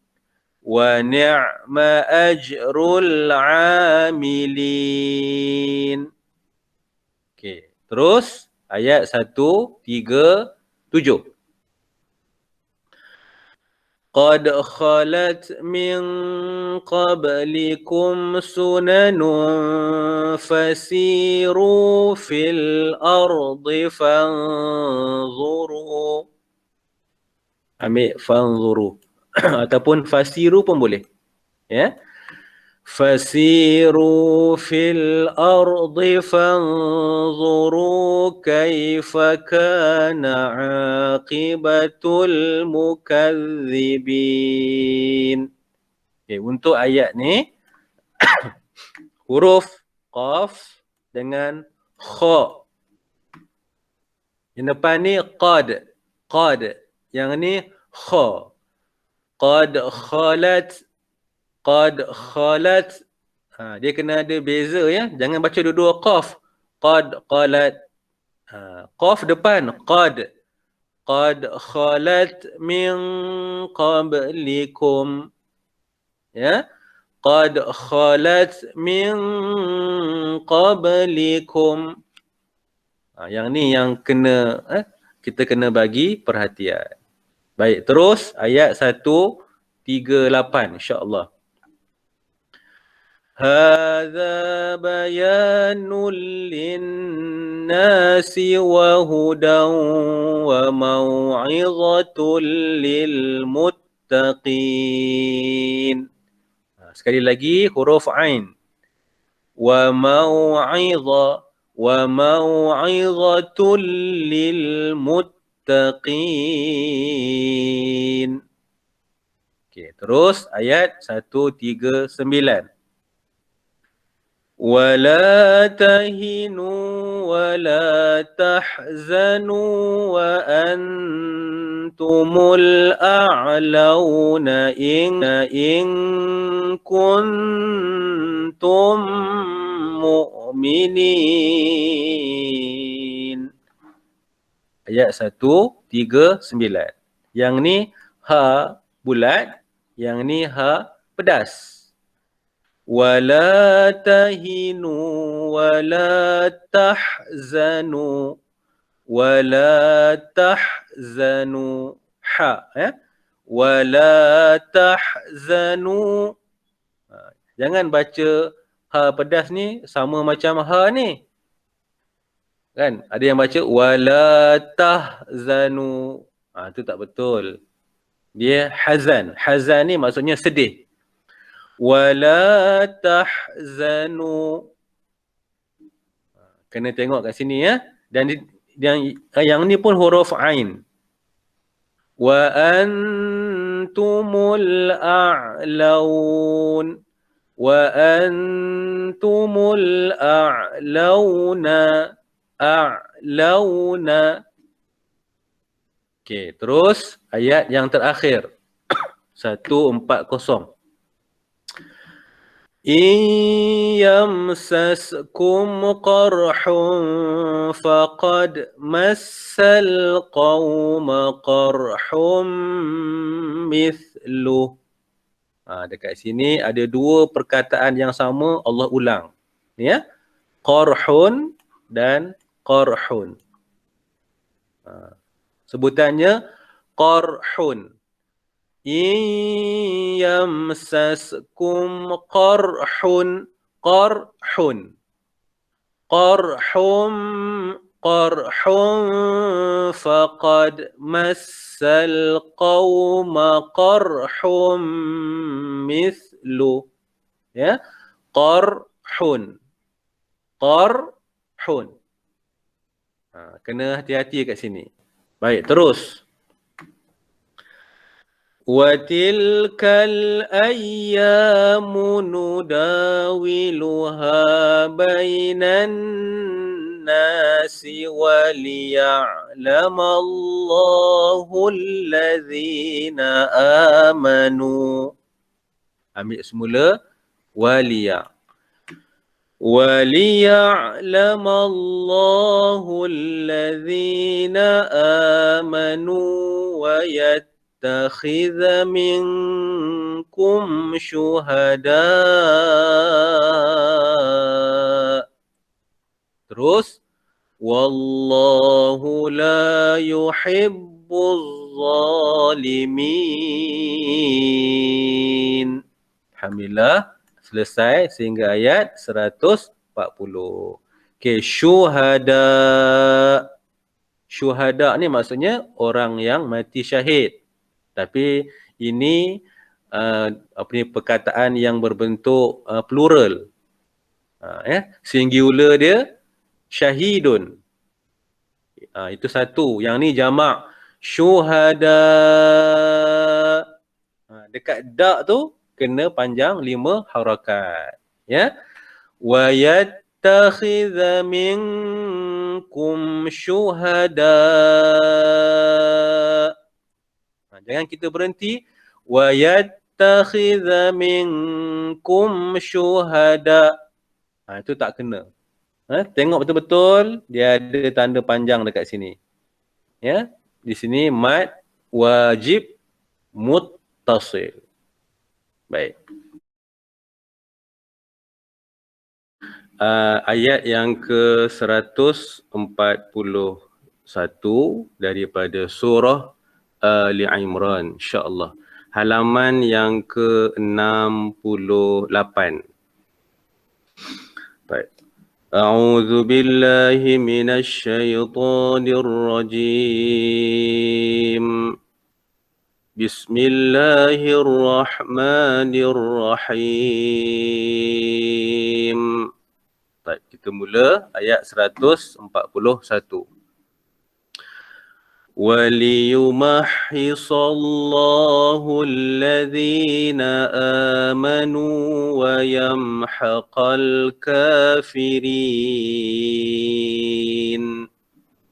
Wa ni'ma ajrul amilin. Okey, terus ayat 137. Qad khalat min qablikum sunanun fasiru fil ardi fanzuru. Ambil fanzuru. Ataupun fasiru pun boleh. Ya. Fasiru fil ardi fanzuru kaifa kana aqibatul mukadzibin. Okay, untuk ayat ni huruf qaf dengan kha. Yang depan ni qad. Yang ni kha. Qad khalat. Qad khalat. Dia kena ada beza ya. Jangan baca dua-dua qaf. Qad qalat. Qaf depan. Qad. Qad khalat min qablikum. Ya. Qad khalat min qablikum. Yang ni yang kena kita kena bagi perhatian. Baik, terus ayat 138 insya-Allah. Hadza bayanul linnasi wa hudan wa mau'izatul lil muttaqin. Sekali lagi huruf ain. Wa mau'iza wa mau'izatul lil muttaqin. Okey, terus ayat 139. Wala tahinu wala tahzanu wa antumul a'launa in kuntum mu'minin. Ayat 139. Yang ni ha bulat, yang ni ha pedas. Wala tahinu wala tahzanu wala tahzanu ha wala tahzanu. Jangan baca ha pedas ni sama macam ha ni. Kan? Ada yang baca wala tahzanu. Itu tak betul. Dia hazan. Hazan ni maksudnya sedih. Wala tahzanu. Kena tengok kat sini ya. Dan yang ni pun huruf ain. Wa antumul a'laun. Wa antumul a'launa. A'launa. Okey, terus ayat yang terakhir. 140. In yamsaskum qarhun faqad massal qawma qarhun mithluh. Dekat sini ada dua perkataan yang sama Allah ulang. Ya. Qarhun dan qarhun. Sebutannya qarhun. In yamsaskum qarhun qarhun qarhun faqad massal qawma qarhun mithlu. Ya, qarhun. Kena hati-hati kat sini. Baik, terus. وَتِلْكَ الْأَيَّامُ نُدَاوِلُهَا بَيْنَ النَّاسِ وَلِيَعْلَمَ اللَّهُ الَّذِينَ آمَنُوا. Ambil semula وَلِيَعْلَمَ اللَّهُ الَّذِينَ آمَنُوا وَيَتَّخِذَ مِنكُمْ شُهَدَاءَ. Terus Wallahu la yuhibbuz zalimin. Alhamdulillah selesai sehingga ayat 140. Okey, syuhada. Syuhada ni maksudnya orang yang mati syahid. Tapi ini perkataan yang berbentuk plural. Singular dia syahidun. Itu satu. Yang ni jamak syuhada. Dekat dak tu kena panjang 5 harakat. Ya. Wa yattakhidha minkum syuhada. Jangan kita berhenti Wa yattakhidha minkum syuhada. Itu tak kena. Tengok betul-betul dia ada tanda panjang dekat sini. Ya, di sini mad wajib muttasil. Baik. Ayat yang ke-141 daripada surah Ali Imran, insya-Allah. Halaman yang ke-68. Baik. A'udzu billahi minasy syaithanir rajim. Bismillahirrahmanirrahim. Baik, kita mula ayat 141. وَلِيُمَحِّصَ اللَّهُ الَّذِينَ آمَنُوا وَيَمْحَقَ الْكَافِرِينَ.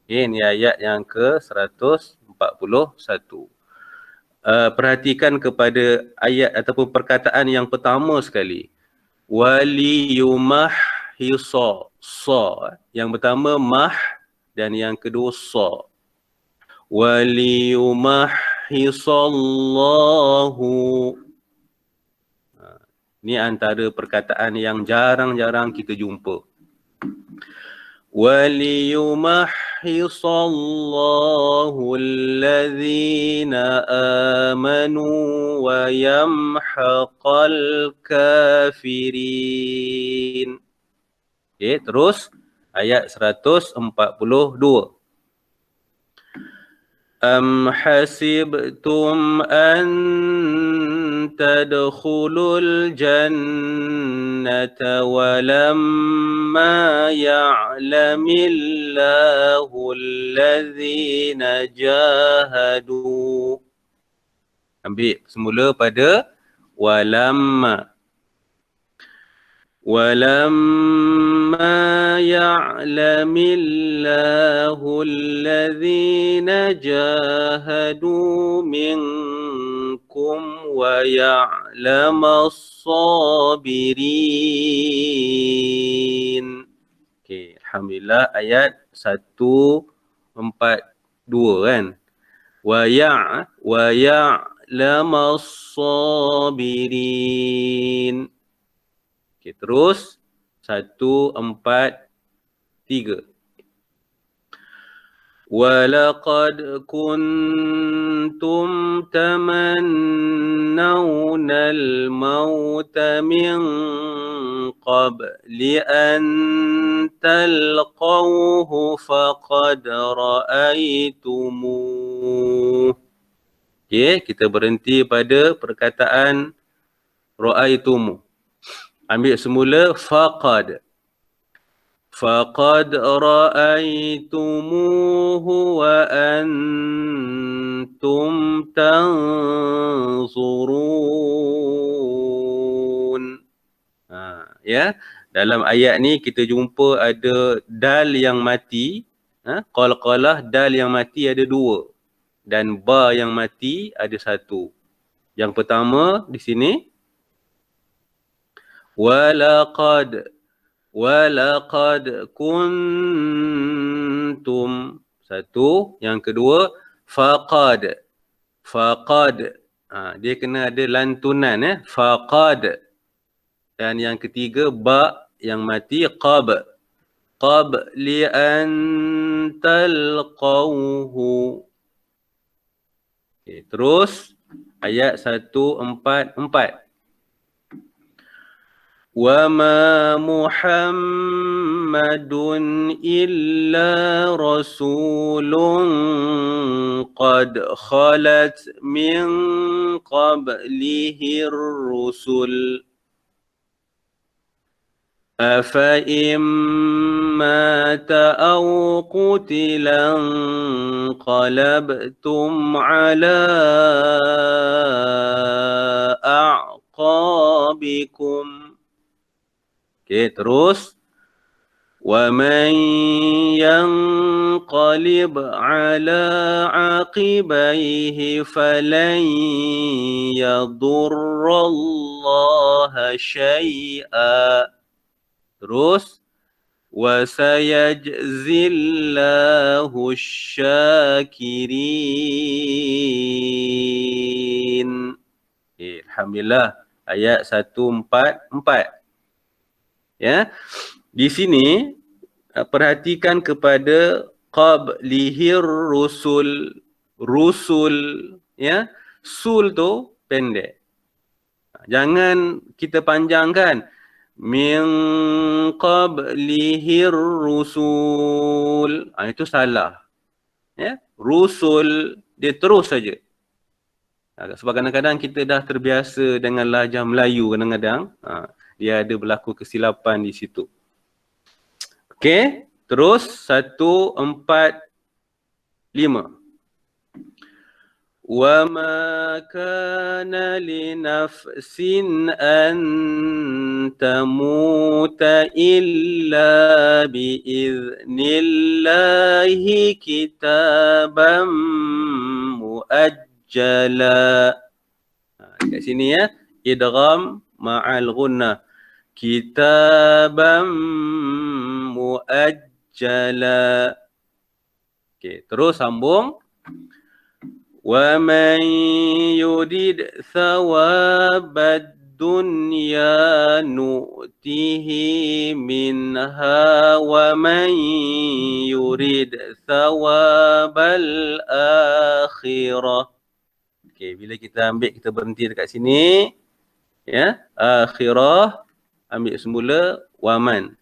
Ini ayat yang ke-141. Perhatikan kepada ayat ataupun perkataan yang pertama sekali. Waliyumahhisa. Sa. Yang pertama mah dan yang kedua sa. Waliyumahhisallahu. Ini antara perkataan yang jarang-jarang kita jumpa. Waliyumahhisallahu alladhina amanu wa yamhaqal kafirin. Okay, terus ayat 142. Am hasibtum an tadkhulul jannata walamma ya'lamillahu alladhina jahadu. Ambil semula pada walamma. وَلَمَّا يَعْلَمِ اللَّهُ الَّذِينَ جَاهَدُوا مِنكُمْ وَيَعْلَمَ الصَّابِرِينَ. Okey, alhamdulillah ayat 142 kan. Wa ya'lam as-sabirin. Okay, terus 143. Walaqad kuntum tamannawna al-mauta min qabli an talqawhu faqad ra'aitumuh. Okay, kita berhenti pada perkataan ra'aitumu. Ambil semula faqad. Faqad ra'aitumuhu wa antum tanzurun. Ya, dalam ayat ni kita jumpa ada dal yang mati, qalqalah dal yang mati ada 2 dan ba yang mati ada 1. Yang pertama di sini Walaqad kuntum. 1. Yang kedua faqad. Dia kena ada lantunan faqad. Dan yang ketiga ba yang mati qab. Qabli an talqawhu. Okay, terus ayat 144. وَمَا مُحَمَّدٌ إِلَّا رَسُولٌ قَدْ خَلَتْ مِنْ قَبْلِهِ الرُّسُلُ أَفَإِنْ مَاتَ أَوْ قُتِلَ انقَلَبْتُمْ عَلَى أَعْقَابِكُمْ. Okay, terus وَمَنْ يَنْقَلِبْ عَلَى عَقِبَيْهِ فَلَنْ يَضُرَّ اللَّهَ شَيْئًا. Terus وَسَيَجْزِي اللَّهُ الشَّاكِرِينَ. Alhamdulillah, ayat 144. Ya. Di sini perhatikan kepada qablihir rusul. Rusul, ya. Sul tu pendek. Jangan kita panjangkan. Min qablihir rusul. Itu salah. Ya. Rusul dia terus saja. Sebab kadang-kadang kita dah terbiasa dengan lahjah Melayu kadang-kadang. Dia ada berlaku kesilapan di situ. Okey, terus 145. Wa ma kana li nafsin an tamuta illa bi idnillahi kitaban muajjala. Kat sini ya, idgham ma'al ghunnah. Kitaban muajjala. Okey, terus sambung. Wa man yurid thawabad dunya nu'tihi minha wa man yurid thawabal akhirah. Okey, bila kita ambil, kita berhenti dekat sini. Ya, akhirah ambil semula waman.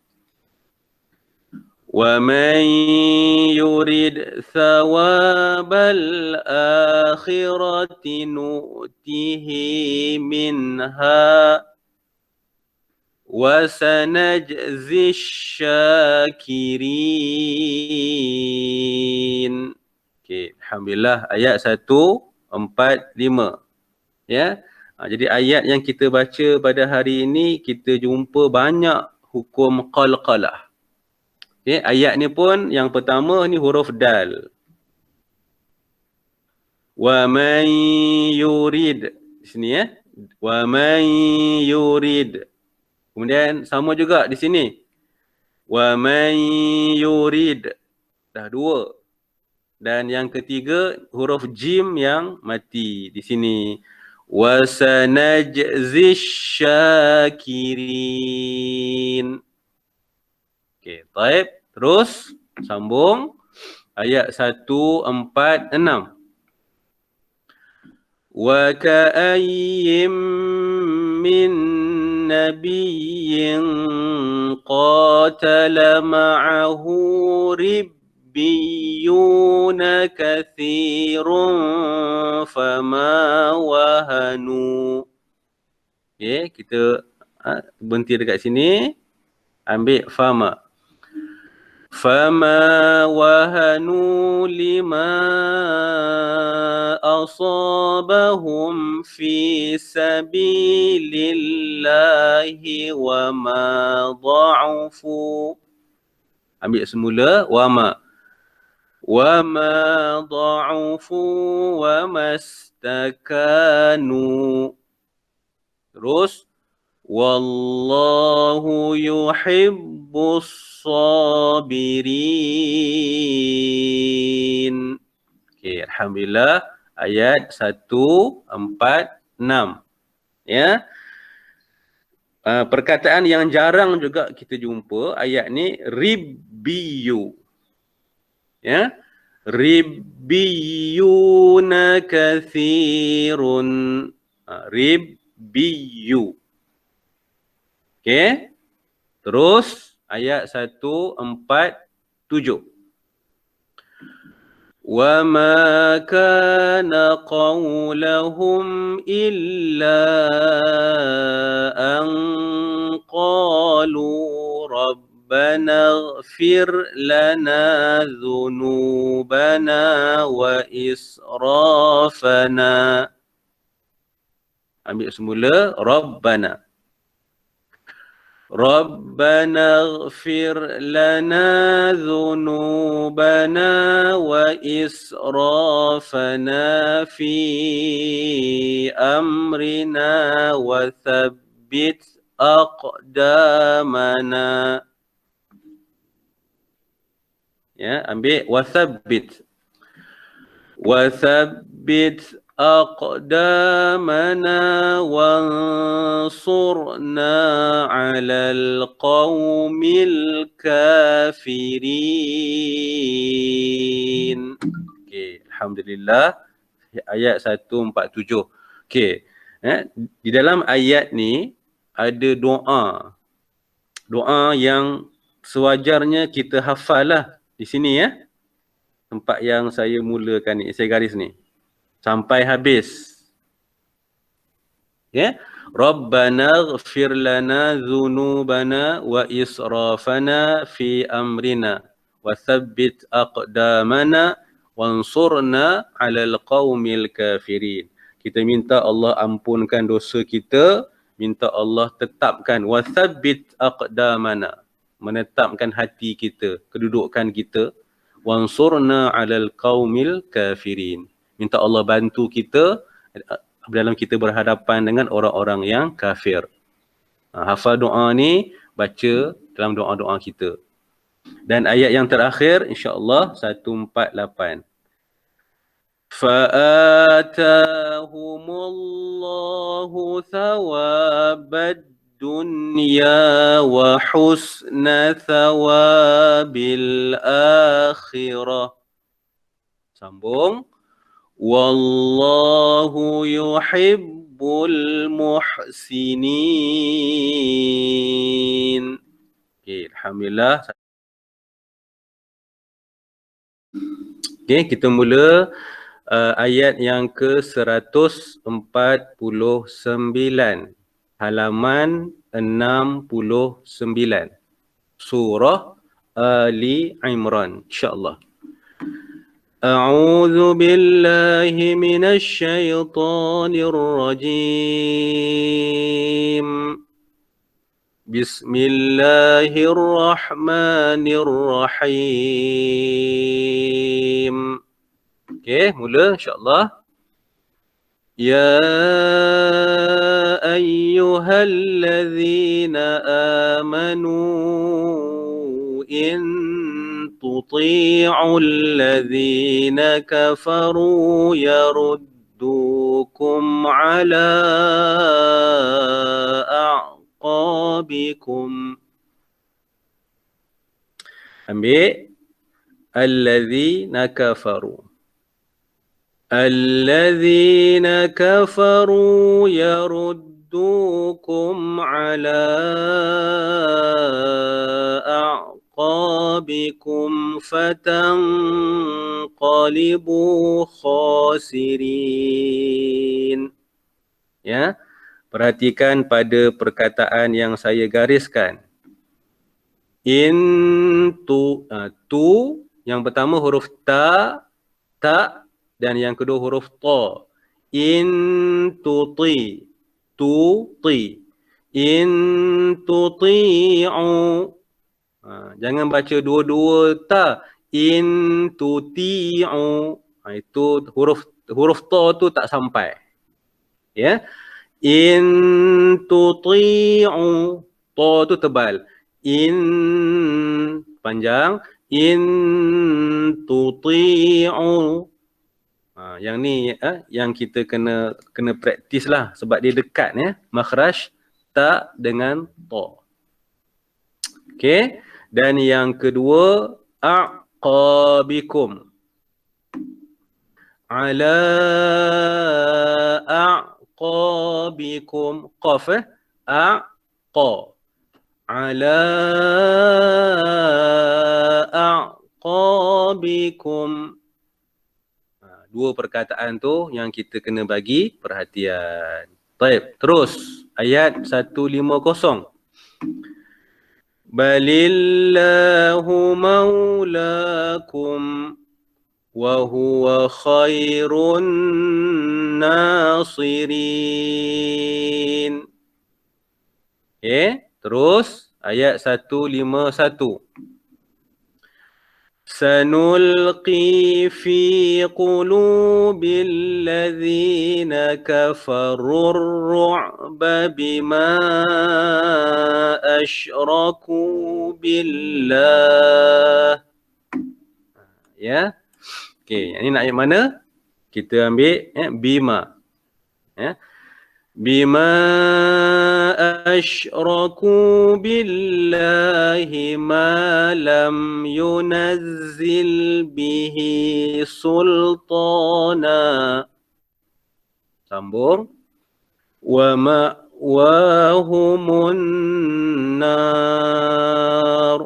Wa man yurid thawabal akhirati nu'tihi minha wa sanajzi syakirin. Okey, alhamdulillah, ayat 145. Ya. Jadi ayat yang kita baca pada hari ini, kita jumpa banyak hukum qalqalah. Okay, ayat ni pun yang pertama ni huruf dal. Wa man yurid. Di sini ya. Wa man yurid. Kemudian sama juga di sini. Wa man yurid. Dah dua. Dan yang ketiga huruf jim yang mati di sini. Wa sanajzi syakirin. Okey, baik. Terus sambung ayat 146. Wa ka'ayyim min nabiyyin qatala ma'ahu ribbiyuna kathirun fama wahanu. Okey, kita berhenti dekat sini. Ambil fama. Fama wahanu lima asabahum fi sabilillahi wa ma dha'ufu. Ambil semula wama. Wa ma dha'ufu wa mastakanu. Terus wallahu yuhibbus sabirin. Okey, alhamdulillah, ayat 146. Ya. Perkataan yang jarang juga kita jumpa ayat ni, ribbiyu. Ya. Ribbiyuna kathirun. Ribbiyu. Okey. Terus ayat 147. Wa ma kana qawlahum illa an qalu rabbana ighfir lana dhunubana wa israfana. Ambil semula rabbana. ربنا اغفر لنا ذنوبنا وإسرافنا في أمرنا وثبت أقدامنا. Ya, ambil wathabbit. Wathabbit aqdamana wansurna 'alal qaumil kafirin. Okey, alhamdulillah ayat 147. Okey, di dalam ayat ni ada doa. Doa yang sewajarnya kita hafal lah di sini ya. Tempat yang saya mulakan ni, saya garis ni. Sampai habis. Ya. Rabbana ighfir lana dhunubana wa israfana fi amrina wa thabbit aqdamana wansurna 'alal qaumil kafirin. Kita minta Allah ampunkan dosa kita, minta Allah tetapkan wa thabbit aqdamana, menetapkan hati kita, kedudukan kita, wansurna 'alal qaumil kafirin. Minta Allah bantu kita dalam kita berhadapan dengan orang-orang yang kafir. Hafal doa ni, baca dalam doa-doa kita. Dan ayat yang terakhir insya-Allah 148. Fa'atahumullahu thawabad dunya wa husna thawabil akhirah. Sambung. Wallahu yuhibbul muhsinin. Okay, alhamdulillah. Okay, kita mula ayat yang ke-149. Halaman 69. Surah Ali Imran. InsyaAllah. أعوذ بالله من الشيطان الرجيم بسم الله الرحمن الرحيم. Okay, mula insyaAllah. يا أيها الذين آمنوا إن تطيعوا الذين كفروا يردوكم على أعقابكم. Ambil الذين كفروا. الذين كفروا يردوكم على أعقابكم فتنقلبوا خاسرين. Ya, perhatikan pada perkataan yang saya gariskan. Tu yang pertama huruf ta dan yang kedua huruf ta. Tuti. In tuti'u. Jangan baca dua-dua ta. In tuti'u. Itu huruf ta tu tak sampai. Ya. In tuti'u. Ta tu tebal. In panjang. In tuti'u. Yang ni yang kita kena praktis lah sebab dia dekat ya, makhraj ta dengan ta. Okey, dan yang kedua aqabikum. Ala aqabikum, qaf aqa. Ala aqabikum. Dua perkataan tu yang kita kena bagi perhatian. Baik, terus ayat 150. Balillahu maulakum wa huwa khairun nasirin. Okay, Terus ayat 151. Sanulqi fi qulubil ladzina kafarur ru'ba bima asyraku billah. Ya. Okey, yang ni nak ayat mana? Kita ambil bima. Ya. Bima asyraku billahi ma lam yunazzil bihi sultana. Sambung. Wa ma'wahumun nar.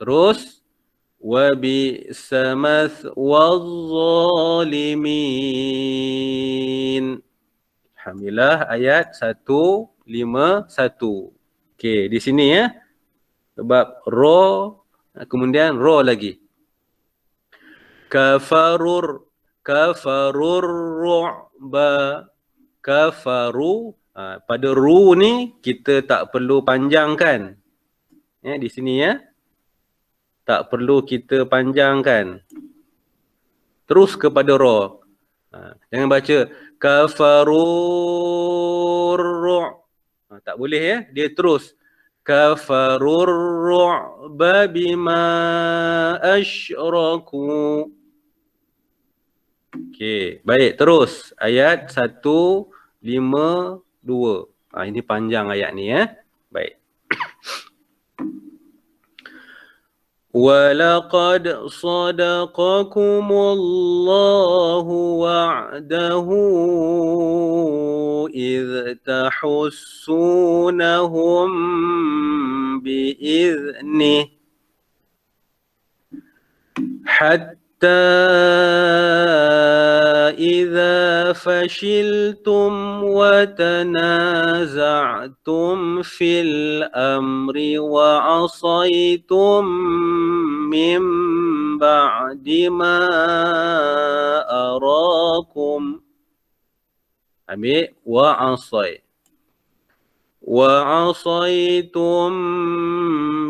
Terus wa bi'sa mathwaz zalimin. Alhamdulillah, ayat 151. Okey, di sini ya. Sebab ro, kemudian ro lagi. Kafarur ru'ba. Kafaru. Pada ru ni kita tak perlu panjangkan. Ya, di sini ya. Tak perlu kita panjangkan. Terus kepada ro. Jangan baca kafarur ru'. Tak boleh ya, dia terus. Kafarur ru'ba bima asyraku. Okey, baik, terus ayat 152. Ini panjang ayat ni ya. Baik. وَلَقَدْ صَدَقَكُمُ اللَّهُ وَعْدَهُ إِذْ تَحُسُّونَهُم بِإِذْنِهِ حَتَّى إِذَا فَشِلْتُمْ وَتَنَازَعْتُمْ فِي الْأَمْرِ وَعَصَيْتُمْ مِنْ بَعْدِ مَا أَرَاكُمْ. Ambil wa'asai. وَعَصَيْتُمْ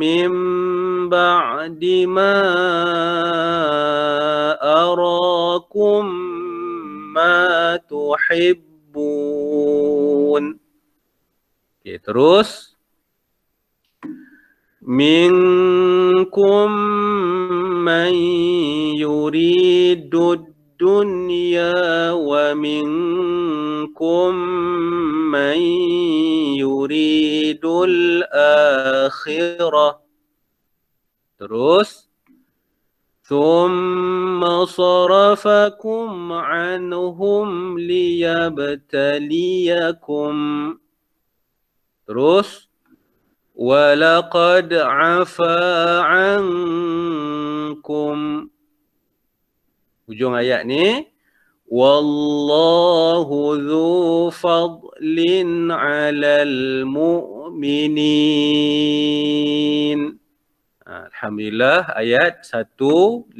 مِنْ بَعْدِ مَا أَرَاكُمْ مَا تُحِبُّونَ. Okey, terus. Minkum man yuridu dunya wa minkum man yuridul akhirah. Terus. Thumma sarafakum anhum liyabtaliyakum. Terus. Walaqad afa ankum. Hujung ayat ni. Wallahu dhu fadlin alal mu'minin. Alhamdulillah, ayat 152.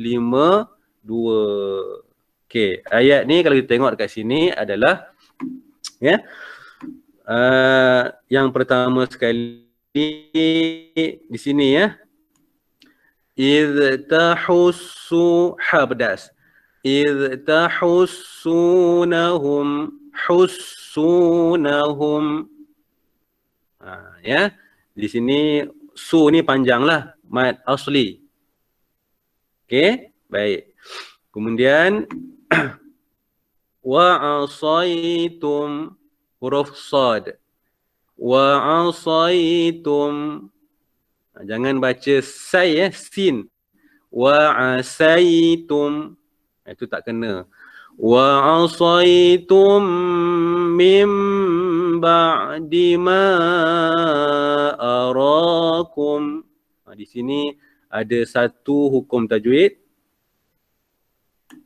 Okey, ayat ni kalau kita tengok dekat sini adalah ya, yang pertama sekali di sini ya. Idh tahussu habdas. Idh tahussunahum hussunahum. Ya, di sini su ni panjanglah, mad asli. Okey, baik. Kemudian wa asaitum, huruf sad. Wa asaitum. Jangan baca sai ya, sin. Wa asaitum. Itu tak kena. Wa asaitum mim ba'di ma arakum. Di sini ada satu hukum tajwid.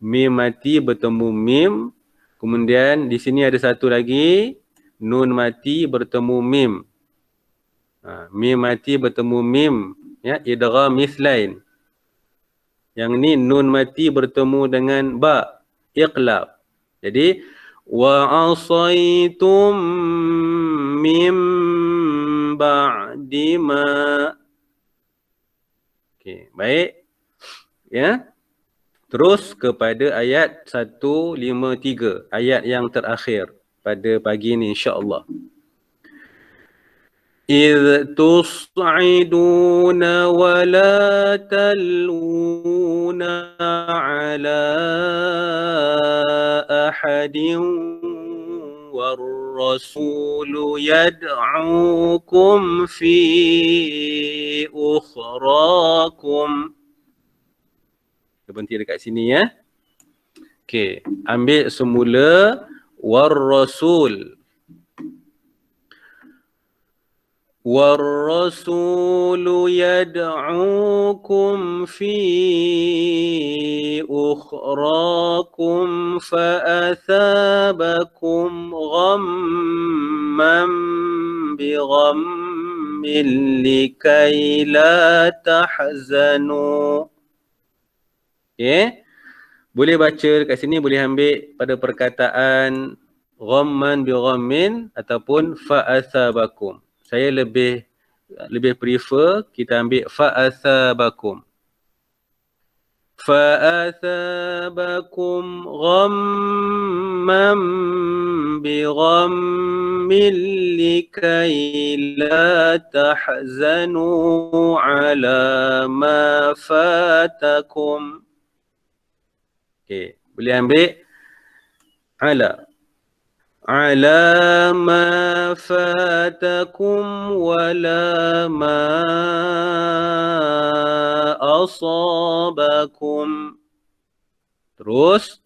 Mim mati bertemu mim. Kemudian di sini ada satu lagi. Nun mati bertemu mim. Mim mati bertemu mim. Ya, idgham mislain. Yang ni nun mati bertemu dengan ba. Iqlab. Jadi wa asaitum mim ba'di ma. Okey, baik. Ya. Terus kepada ayat 153, ayat yang terakhir pada pagi ini insya-Allah. إذ تصعدون ولا تلوون على أحد والرسول يدعوكم في أخراكم. Berhenti dekat sini ya. Okey, ambil semula war-rasul. والرسول يدعوكم في أخراكم فأثابكم غما بغم لكي لا تحزنوا. Okay. Boleh baca dekat sini, boleh ambil pada perkataan ghamman bi ghammin ataupun fa'athabakum. Saya lebih prefer kita ambil fa'athabakum. Fa'athabakum ghamman bi ghammin likay la tahzanu ala ma fatakum. Okey, boleh ambil ala ma fatakum wala ma asabakum. Terus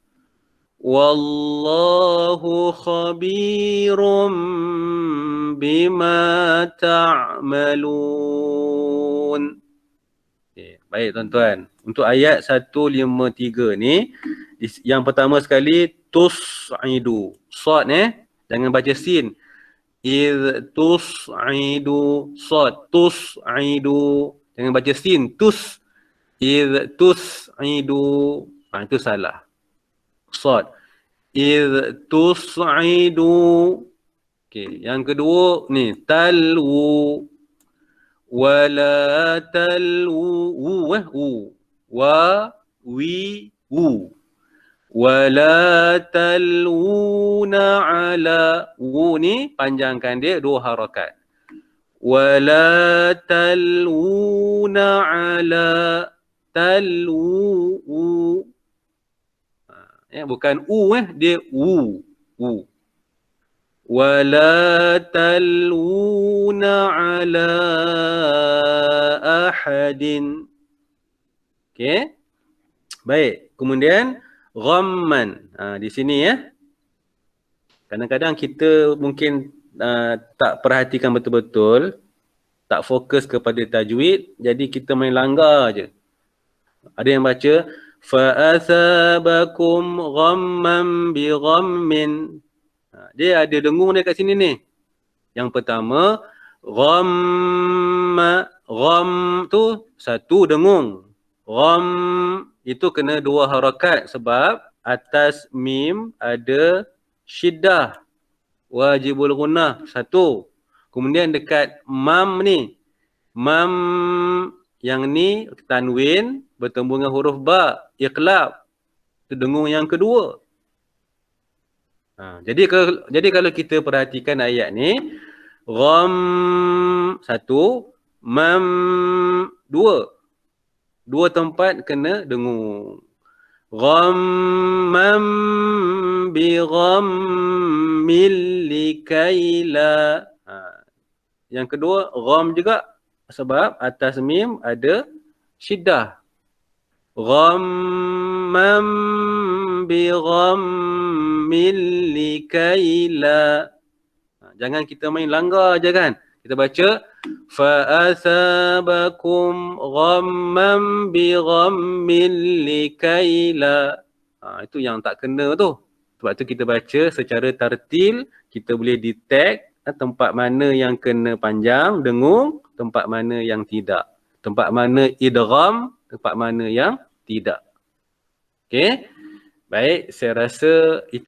wallahu khabirum bima ta'malun. Okay, baik tuan-tuan. Untuk ayat 153 ni, yang pertama sekali tus'idu. Sad jangan baca sin. Idh tus'idu sad. Tus'idu. Jangan baca sin. Tus. Idh tus'idu. Itu salah. Sad. Idh tus'idu. Okey, yang kedua ni talwu. Wala talwu. Wa wi u. Wala talwuna ala. Ni panjangkan dia 2 harakat. Wala talwuna ala. Talwu. Bukan dia u. Wala talwuna ala ahadin. Okey. Baik. Kemudian ghamman. Di sini ya. Kadang-kadang kita mungkin tak perhatikan betul-betul, tak fokus kepada tajwid, jadi kita main langgar je. Ada yang baca fa athabakum ghamman bi ghammin. Dia ada dengung dia kat sini ni. Yang pertama ghamma, gham tu satu dengung. Gham itu kena 2 harakat sebab atas mim ada syiddah. Wajibul gunnah 1. Kemudian dekat mam ni. Mam yang ni tanwin bertemu dengan huruf ba, iqlab. Itu dengung yang kedua. Jadi kalau kita perhatikan ayat ni, gham 1, mam 2. 2 tempat kena dengung. Ghammam bi ghammil likayla. Yang kedua gham juga sebab atas mim ada syiddah. Ghammam bi ghammil likayla. Jangan kita main langgar je kan. Kita baca fa'athabakum ghammam bi ghammil likayla. Itu yang tak kena tu. Sebab tu kita baca secara tartil, kita boleh detect tempat mana yang kena panjang, dengung, tempat mana yang tidak. Tempat mana idgham, tempat mana yang tidak. Okey. Baik, saya rasa itu